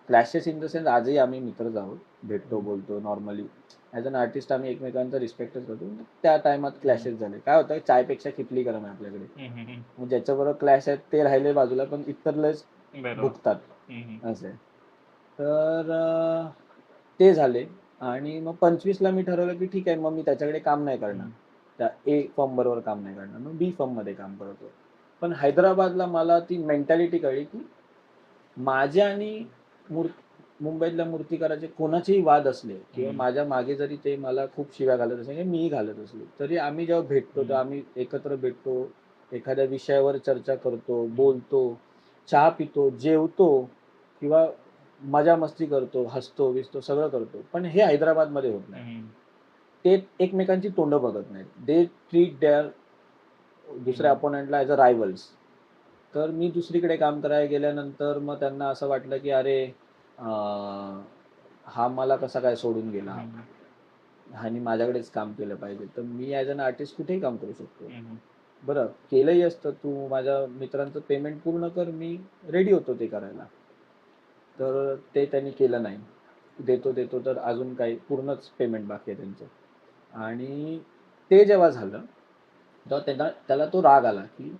क्लॅशेस इन द सेन्स आजही आम्ही मित्रच आहोत, भेटतो बोलतो नॉर्मली. ॲज अन आर्टिस्ट आम्ही एकमेकांचा रिस्पेक्टच करतो. त्या टायमात क्लॅशेस झाले. काय होतं, चायपेक्षा खिपली गरम आहे आपल्याकडे. मग ज्याच्याबरोबर क्लॅश आहेत ते राहिले बाजूला, पण इतर लयच भुगतात असे. तर ते झाले आणि मग 25ला मी ठरवलं की ठीक आहे, मग मी त्याच्याकडे काम नाही करणार, त्या ए फर्म बरोबर काम नाही करणार, मग बी फर्ममध्ये काम करतो. पण हैदराबादला मला ती मेंटॅलिटी कळली की माझ्या आणि मुंबईतल्या मूर्तिकाराचे कोणाचेही वाद असले किंवा माझ्या मागे जरी ते मला खूप शिव्या घालत असले किंवा मीही घालत असलो तरी आम्ही जेव्हा भेटतो तर आम्ही एकत्र भेटतो, एखाद्या विषयावर चर्चा करतो, बोलतो, चहा पितो, जेवतो किंवा मजा मस्ती करतो, हसतो विसतो सगळं करतो. पण हे हैदराबादमध्ये होत नाही. ते एकमेकांची तोंड बघत नाहीत. दे ट्रीट देअर दुसऱ्या अपोनंटला ॲज अ रायव्हल्स. तर मी दुसरीकडे काम करायला गेल्यानंतर मग त्यांना असं वाटलं की अरे हा मला कसा काय सोडून गेला आणि माझ्याकडेच काम केलं पाहिजे. तर मी ॲज अन आर्टिस्ट कुठेही काम करू शकतो. बरं केलंही असतं, तू माझ्या मित्रांचं पेमेंट पूर्ण कर, मी रेडी होतो ते करायला. तर ते त्यांनी केलं नाही. देतो तर अजून काही पूर्णच पेमेंट बाकी आहे त्यांचं. आणि ते जेव्हा झालं तेव्हा त्याला तो राग आला की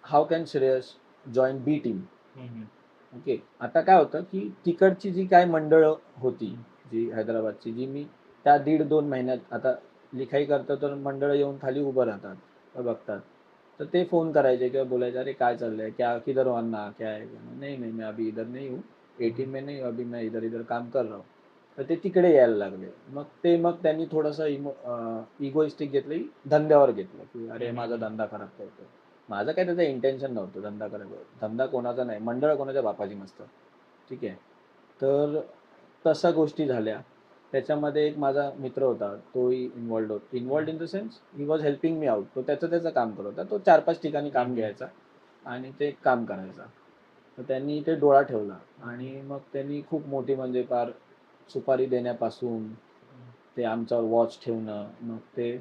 how can Shreyas join be team. Okay. आता काय होतं की तिकडची जी काय मंडळं होती, जी हैदराबादची, जी मी त्या 1.5-2 महिन्यात आता लिखाई करतो तर मंडळं येऊन खाली उभं राहतात, बघतात. तर ते फोन करायचे किंवा बोलायचे, अरे काय चाललंय, क्या किधर हो अन्ना, क्या है? नहीं नहीं मैं अभी इधर नहीं हूँ, ए टीम में नहीं हूँ, अभी मैं इधर इधर काम कर रहा हूँ. तर ते तिकडे यायला लागले. मग त्यांनी थोडंसं इगोइस्टिक घेतलं, धंद्यावर घेतलं की अरे माझा धंदा खराब करतो. माझं काय त्याचं इंटेन्शन नव्हतं धंदा करायचं. धंदा कोणाचा नाही, मंडळ कोणाच्या बापाची नसतं. ठीक आहे. तर तशा गोष्टी झाल्या. त्याच्यामध्ये एक माझा मित्र होता, तोही involved in the sense he was helping me out. तो त्याचं काम करत होता. तो 4-5 ठिकाणी काम घ्यायचा आणि ते काम करायचा. तर त्यांनी ते डोळा ठेवला आणि मग त्यांनी खूप मोठी म्हणजे फार सुपारी देण्यापासून ते आमच्यावर वॉच ठेवणं, मग ते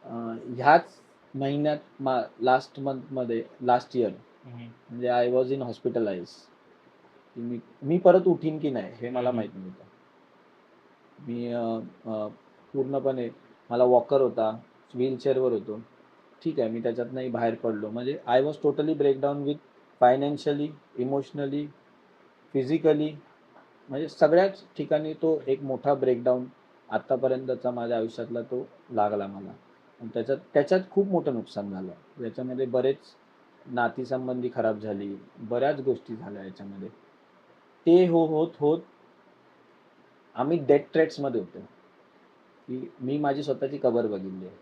ह्याच महिन्यात लास्ट मंथमध्ये लास्ट इयर हम्म. म्हणजे आय वॉज इन हॉस्पिटलाइज. मी मी परत उठीन की नाही हे मला माहित नव्हतं. मी पूर्णपणे मला वॉकर होता, व्हीलचेअरवर होतो. ठीक आहे, मी त्याच्यातनंही बाहेर पडलो. म्हणजे I was totally breakdown with financially, emotionally, physically, म्हणजे सगळ्याच ठिकाणी तो एक मोठा ब्रेकडाऊन आत्तापर्यंतचा माझ्या आयुष्यातला तो लागला मला. आणि त्याच्यात खूप मोठं नुकसान झालं. याच्यामध्ये बरेच नातीसंबंधी खराब झाली, बऱ्याच गोष्टी झाल्या याच्यामध्ये. ते होत होत आम्ही डेथ थ्रेट्समध्ये होतो, की मी माझी स्वतःची कबर बघितली आहे.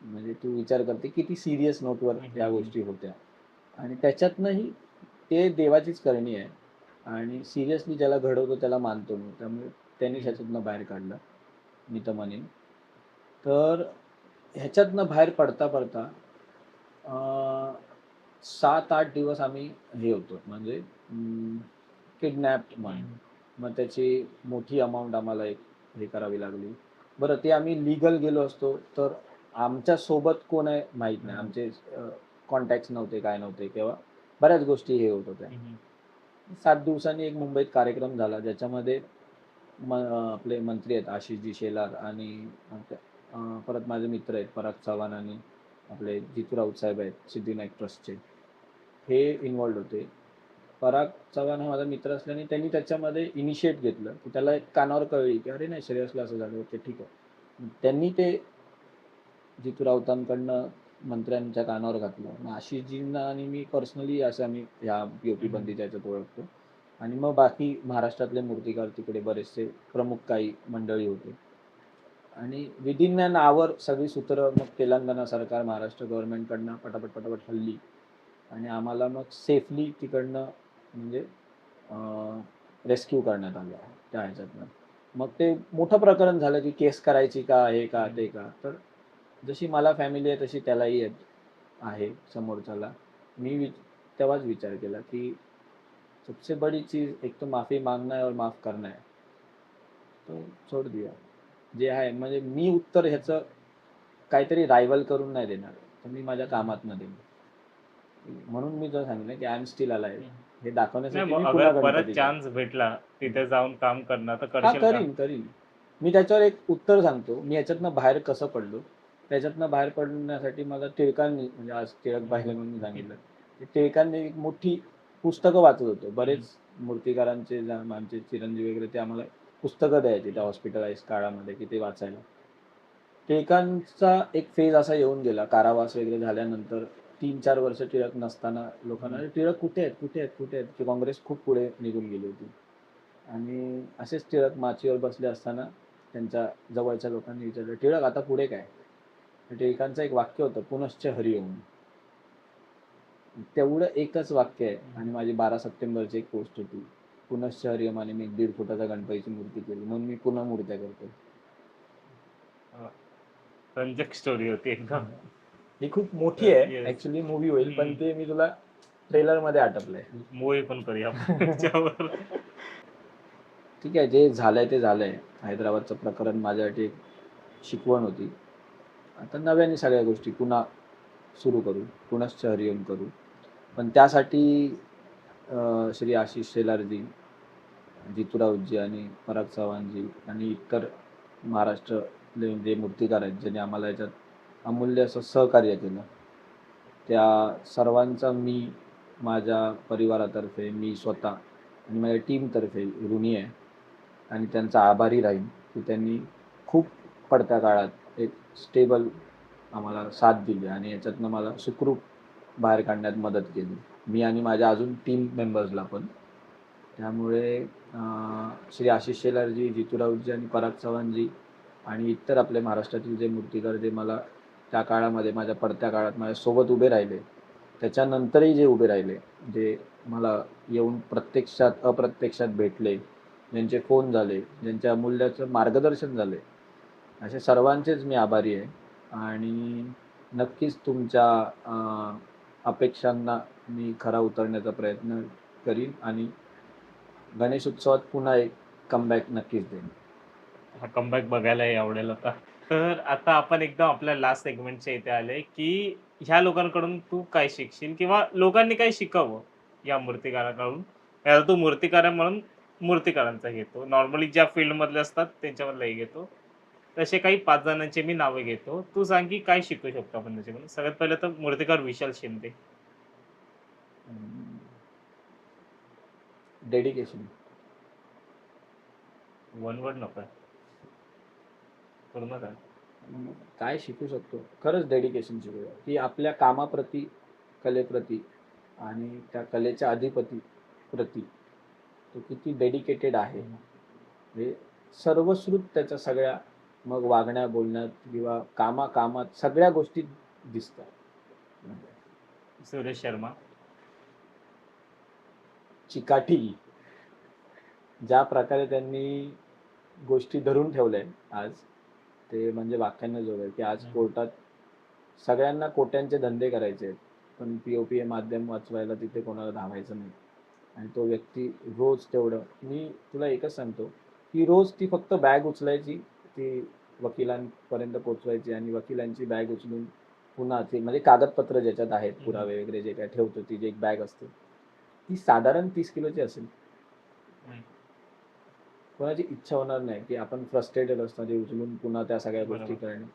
म्हणजे तू विचार करते किती सिरियस नोटवर या गोष्टी होत्या. आणि त्याच्यातनंही ते देवाचीच करणी आहे. आणि सिरियसली ज्याला घडवतो त्याला मानतो मी. त्यामुळे त्यांनी ह्याच्यातनं बाहेर काढलं, मी तर म्हणेन. तर ह्याच्यातनं बाहेर पडता पडता 7-8 दिवस आम्ही हे होतो, म्हणजे किडनॅप्ड म्हण. मग त्याची मोठी अमाऊंट आम्हाला एक हे करावी लागली. बरं, ते आम्ही लिगल गेलो असतो तर आमच्या सोबत कोण आहे माहीत नाही. आमचे कॉन्टॅक्ट्स नव्हते, काय नव्हते, किंवा बऱ्याच गोष्टी हे होत होत्या. 7 दिवसांनी एक मुंबईत कार्यक्रम झाला ज्याच्यामध्ये आपले मंत्री आहेत आशिषजी शेलार आणि परत माझे मित्र आहेत पराग चव्हाण आणि आपले जितू राऊत साहेब आहेत सिद्धिविनायक ट्रस्टचे, हे इन्व्हॉल्ड होते. पराग चव्हाण हा माझा मित्र असल्याने त्यांनी त्याच्यामध्ये इनिशिएट घेतलं, की त्याला एक कानावर कळली की अरे नाही सिरियसली असं झालं, ओके ठीक आहे. त्यांनी ते जितू राऊतांकडनं मंत्र्यांच्या कानावर घातलं. मग आशिषजींना आणि मी पर्सनली असं आम्ही ह्या पी बंदीच्या याच्यात ओळखतो. आणि मग बाकी महाराष्ट्रातले मूर्तिकार तिकडे बरेचसे प्रमुख काही मंडळी होते. आणि विदिन अन आवर सगळी सूत्र मग तेलंगणा सरकार, महाराष्ट्र गव्हर्नमेंटकडनं पटापट हल्ली आणि आम्हाला मग सेफली तिकडनं म्हणजे रेस्क्यू करण्यात आलं त्या ह्याच्यातनं. मग ते मोठं प्रकरण झालं की केस करायची का, हे का, ते का. तर जशी मला फॅमिली आहे तशी त्यालाही आहे समोरच्याला. मी तेव्हाच विचार केला की सबसे बड़ी चीज एक तो माफी मांगना है और माफ करना है, तो सोड दिया. जे आहे म्हणजे मी उत्तर ह्याचं काहीतरी रायव्हल करून नाही देणार, तर मी माझ्या कामातनं देईन. म्हणून मी जर सांगितलं की आय एम स्टील अलाइव्ह, हे नाही, दाखवण्यासाठी मग मी अगर पुन्हा परत गणपती चान्स भेटला तिथे जाऊन काम करणार तर हा करशील का? करीन. मी त्याच्यावर एक उत्तर सांगतो. मी याच्यातनं बाहेर कसं पडलो. त्याच्यातनं बाहेर पडण्यासाठी मला टिळकांनी, म्हणजे आज टिळक पाहिलं म्हणून मी सांगितलं, की टिळकांनी एक मोठी पुस्तकं वाचत होतो. बरेच मूर्तिकारांचे आमचे चिरंजीव वगैरे ते आम्हाला पुस्तकं द्यायचे त्या हॉस्पिटलाइज काळामध्ये की ते वाचायला. टिळकांचा एक फेज असा येऊन गेला कारावास वगैरे झाल्यानंतर 3-4 वर्ष टिळक नसताना लोकांना टिळक कुठे आहेत की काँग्रेस खूप पुढे निघून गेली होती. आणि असेच टिळक माचीवर बसले असताना त्यांच्या जवळच्या लोकांनी विचारलं, टिळक आता पुढे काय? टिळकांचं एक वाक्य होतं, पुनश्च हरिओम. तेवढं एकच वाक्य आहे. आणि माझी 12 सप्टेंबरची एक पोस्ट होती, पुनश्च हरिओम, आणि मी 1.5 फुटाचा गणपतीची मूर्ती केली, म्हणून मी पुन्हा मूर्त्या करतो. रंजक स्टोरी होती एकदम. ही खूप मोठी आहे ऍक्च्युली, मूवी होईल, पण ते मी तुला ट्रेलर मध्ये आटपलंय. मूवी पण करूया आपण त्याच्यावर. ठीक आहे, जे झालंय ते झालंय. हैदराबादचं प्रकरण माझ्यासाठी एक शिकवण होती. आता नव्याने सगळ्या गोष्टी पुन्हा सुरू करू, पुनश्च हरिओम करू. पण त्यासाठी श्री आशिष शेलारजी, जितू राऊतजी आणि पराग चव्हाणजी आणि इतर महाराष्ट्रातले जे मूर्तिकार आहेत ज्यांनी आम्हाला याच्यात अमूल्य असं सहकार्य केलं, त्या सर्वांचा मी माझ्या परिवारातर्फे, मी स्वतः आणि माझ्या टीमतर्फे ऋणी आहे. आणि त्यांचा आभारी राहीन की त्यांनी खूप पडत्या काळात एक स्टेबल आम्हाला साथ दिली आणि याच्यातनं मला सुखरूप बाहेर काढण्यात मदत केली, मी आणि माझ्या अजून टीम मेंबर्सला पण. त्यामुळे श्री आशिष शेलारजी, जितू राऊतजी आणि पराग चव्हाणजी आणि इतर आपले महाराष्ट्रातील जे मूर्तिकार जे मला त्या काळामध्ये माझ्या पडत्या काळात माझ्यासोबत उभे राहिले, त्याच्यानंतरही जे उभे राहिले, जे मला येऊन प्रत्यक्षात अप्रत्यक्षात भेटले, ज्यांचे फोन झाले, ज्यांच्या अमूल्याचं मार्गदर्शन झाले, अशा सर्वांचेच मी आभारी आहे. आणि नक्कीच तुमच्या अपेक्षांना मी खरा उतरण्याचा प्रयत्न करीन आणि गणेश उत्सवात पुन्हा एक कमबॅक नक्कीच देईन. हा कमबॅक बघायलाही आवडेल आता. तर आता आपण एकदम आपल्या लास्ट सेगमेंटच्या इथे आले, की ह्या लोकांकडून तू काय शिकशील किंवा लोकांनी काय शिकावं या मूर्तिकाराकडून? आता तू मूर्तिकार आहे म्हणून मूर्तिकारांचा घेतो. नॉर्मली ज्या फील्डमधले असतात त्यांच्यामधलंही घेतो. तसे काही 5 जणांची मी नावे घेतो. तू सांग की काय शिकू शकतो आपण त्याच्याकडून? सगळ्यात पहिलं तर मूर्तिकार विशाल शिंदे. डेडिकेशन. वन वर्ड नकोय. पूर्ण सांग. काय शिकू शकतो? खरंच डेडिकेशन शिकूया, की आपल्या कामाप्रती, कलेप्रती आणि त्या कलेच्या अधिपती प्रती तो किती डेडिकेटेड आहे. म्हणजे सर्वश्रुत त्याच्या सगळ्या मग वागण्या बोलण्यात किंवा कामात सगळ्या गोष्टी दिसतात. सुरेश शर्मा. चिकाटी ज्या प्रकारे त्यांनी गोष्टी धरून ठेवल्या आज, ते म्हणजे वाक्यांना जोग आहे, की आज कोर्टात सगळ्यांना कोट्यांचे धंदे करायचे आहेत, पण पीओपी हे माध्यम वाचवायला तिथे कोणाला धावायचं नाही. आणि तो व्यक्ती रोज तेवढं, मी तुला एकच सांगतो की रोज ती फक्त बॅग उचलायची, ती वकिलांपर्यंत पोचवायची आणि वकिलांची बॅग उचलून पुन्हा ती म्हणजे कागदपत्र ज्याच्यात आहेत, पुरावे वगैरे जे काय ठेवतो, ती जी एक बॅग असते ती साधारण 30 किलोची असेल. कोणाची इच्छा होणार नाही की आपण फ्रस्ट्रेटेड असतो ते उचलून पुन्हा त्या सगळ्या गोष्टी बरोबर. करणे.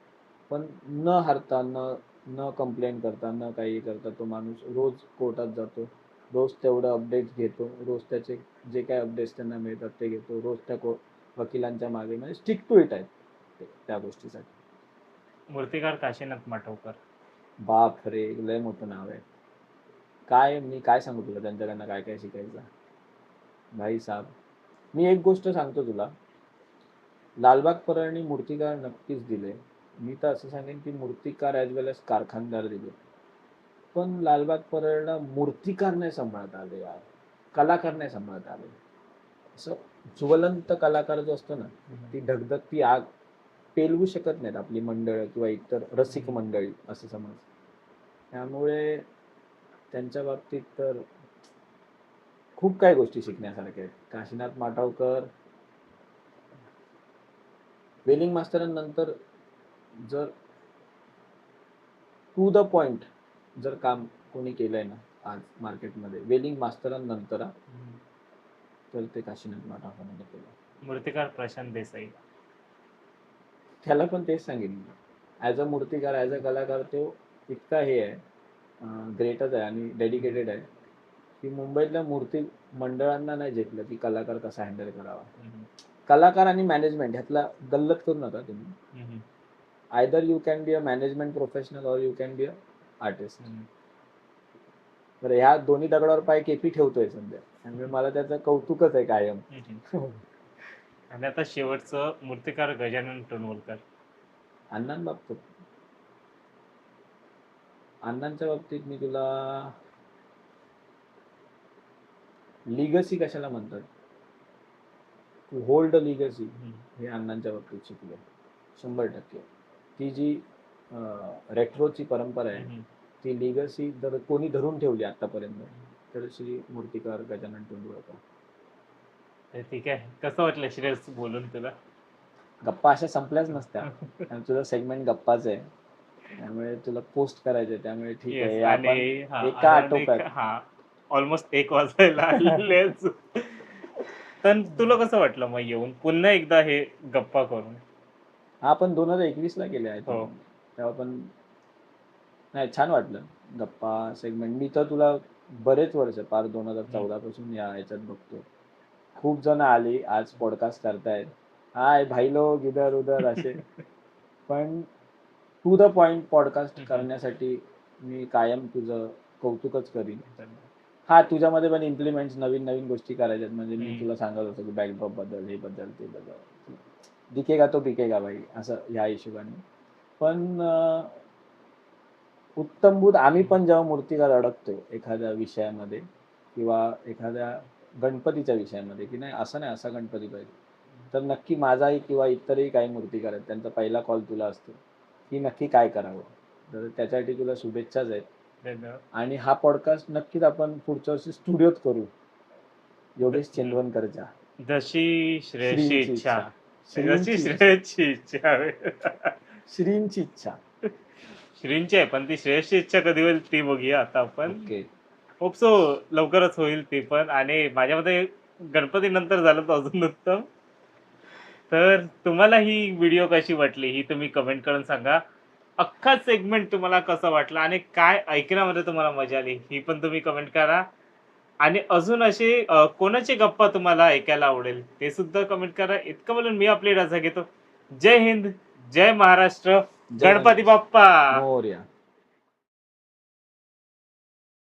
पण न हरता, न कंप्लेंट करता, न काही करता तो माणूस रोज कोर्टात जातो, रोज तेवढं अपडेट्स घेतो, रोज त्याचे जे काही अपडेट्स त्यांना मिळतात ते घेतो, रोज त्या वकिलांच्या मागे म्हणजे स्टिक टू इट आहे त्या गोष्टीसाठी. मूर्तिकार काशीनाथ माटवकर. बाप रे, लय मोठं नाव आहे. काय मी काय सांगू तुला त्यांच्याकडनं काय काय शिकायचं भाई साहेब. मी एक गोष्ट सांगतो तुला, लालबाग परळनी मूर्तिकार नक्कीच दिले. मी तर असं सांगेन की मूर्तिकार ॲज वेल एज कारखानदार दिले, पण लालबाग परळला मूर्तिकार नाही सांभाळता आले यार, कलाकार नाही सांभाळता आले. असं ज्वलंत कलाकार जो असतो ना, ती धगधगती आग पेलवू शकत नाहीत आपली मंडळ किंवा इतर रसिक मंडळी असं समज. त्यामुळे त्यांच्या बाबतीत तर खूप काही गोष्टी शिकण्यासारख्या आहेत. काशीनाथ माटवकर वेलिंग मास्तरांनंतर जर टू द पॉइंट जर काम कोणी केलंय ना आज मार्केटमध्ये वेलिंग मास्तरांनंतर, तर ते काशीनाथ माटवकरांनी केलं. मूर्तिकार प्रशांत देसाई. त्याला पण तेच सांगितलं, ॲज अ मूर्तिकार, ॲज अ कलाकार तो इतका हे आहे, ग्रेटच आहे आणि डेडिकेटेड आहे की मुंबईतल्या मूर्ती मंडळांना नाही झेपलं की कलाकार कसा हँडल करावा. कलाकार आणि मॅनेजमेंट ह्यातला गल्लत करू नका तुम्ही. Either you can be a management professional or you can be a artist. बरं, ह्या दोन्ही दगडावर पाय केपी ठेवतोय सध्या, त्यामुळे मला त्याचं कौतुकच आहे कायम. आणि आता शेवटचं मूर्तिकार गजानन टोनवलकर. अण्णांच्या बाबतीत मी तुला लिगसी कशाला म्हणतात, टू होल्ड अ लिगसी, हे अण्णांच्या बाबतीत शिकलो 100%. ती जी रेट्रोची परंपरा आहे, ती लिगसी जर कोणी धरून ठेवली आतापर्यंत तर श्री मूर्तिकार गजानन टोनवलकर. ठीक आहे, कसं वाटलं श्रेयस बोलून तुला? गप्पा अशा संपल्याच नसत्या आणि तुझं सेगमेंट गप्पाच आहे, त्यामुळे तुला पोस्ट करायचे, त्यामुळे ठीक आहे. आपण एका आटोप्यात ऑलमोस्ट 1 वाजायला आलेच. तर तुला कसं वाटलं मग येऊन पुन्हा एकदा हे गप्पा करून? हा आपण 2021 ला केले आहे तेव्हा पण नाही, छान वाटलं गप्पा सेगमेंट. मी तर तुला बरेच वर्ष पार 2014 पासून या ह्याच्यात बघतो. खूप जण आली आज पॉडकास्ट करतायत, हाय भाई लोग इधर उधर असे, पण टू द पॉइंट पॉडकास्ट करण्यासाठी मी कायम तुझं कौतुकच करीन. हा, तुझ्यामध्ये पण इम्प्लिमेंट्स नवीन नवीन गोष्टी करायच्यात. म्हणजे मी तुला सांगत होतो की बॅकड्रॉप बद्दल, हे बद्दल, ते बद्दल, दिखेगा तो बिकेगा भाई, असं ह्या हिशोबाने. पण उत्तमभूत आम्ही पण जेव्हा मूर्तिकार अडकतो एखाद्या विषयामध्ये किंवा एखाद्या गणपतीच्या विषयामध्ये की नाही असं नाही, असा गणपती पाहिजे, तर नक्की माझाही किंवा इतरही काही मूर्तिकार आहेत त्यांचा पहिला कॉल तुला असतो की नक्की काय करावं. तर त्याच्यासाठी तुला शुभेच्छाच आहेत. आणि हा पॉडकास्ट नक्कीच आपण पुढच्या वर्षी स्टुडिओत करू, योगेश चेंदवनकरच्या. जशी श्रेयसची इच्छा. जशी श्रींची श्रेयसची इच्छा आहे. श्रींची इच्छा. श्रींची आहे, पण ती श्रेयसची इच्छा कधी होईल ती बघूया आता आपण. ओके. होप सो लवकरच होईल ती पण. आणि माझ्या मते गणपती नंतर झालं तर अजून उत्तम. तर तुम्हाला ही व्हिडिओ कशी वाटली ही तुम्ही कमेंट करून सांगा. अख्खा सेगमेंट तुम्हाला कसा वाटला आणि काय ऐकण्यामध्ये तुम्हाला मजा आली ही पण तुम्ही कमेंट करा. आणि अजून असे कोणाचे गप्पा तुम्हाला ऐकायला आवडेल ते सुद्धा कमेंट करा. इतकं बोलून मी आपली रजा घेतो. जय हिंद, जय महाराष्ट्र, जय गणपती गणेश. बाप्पा. मोरया.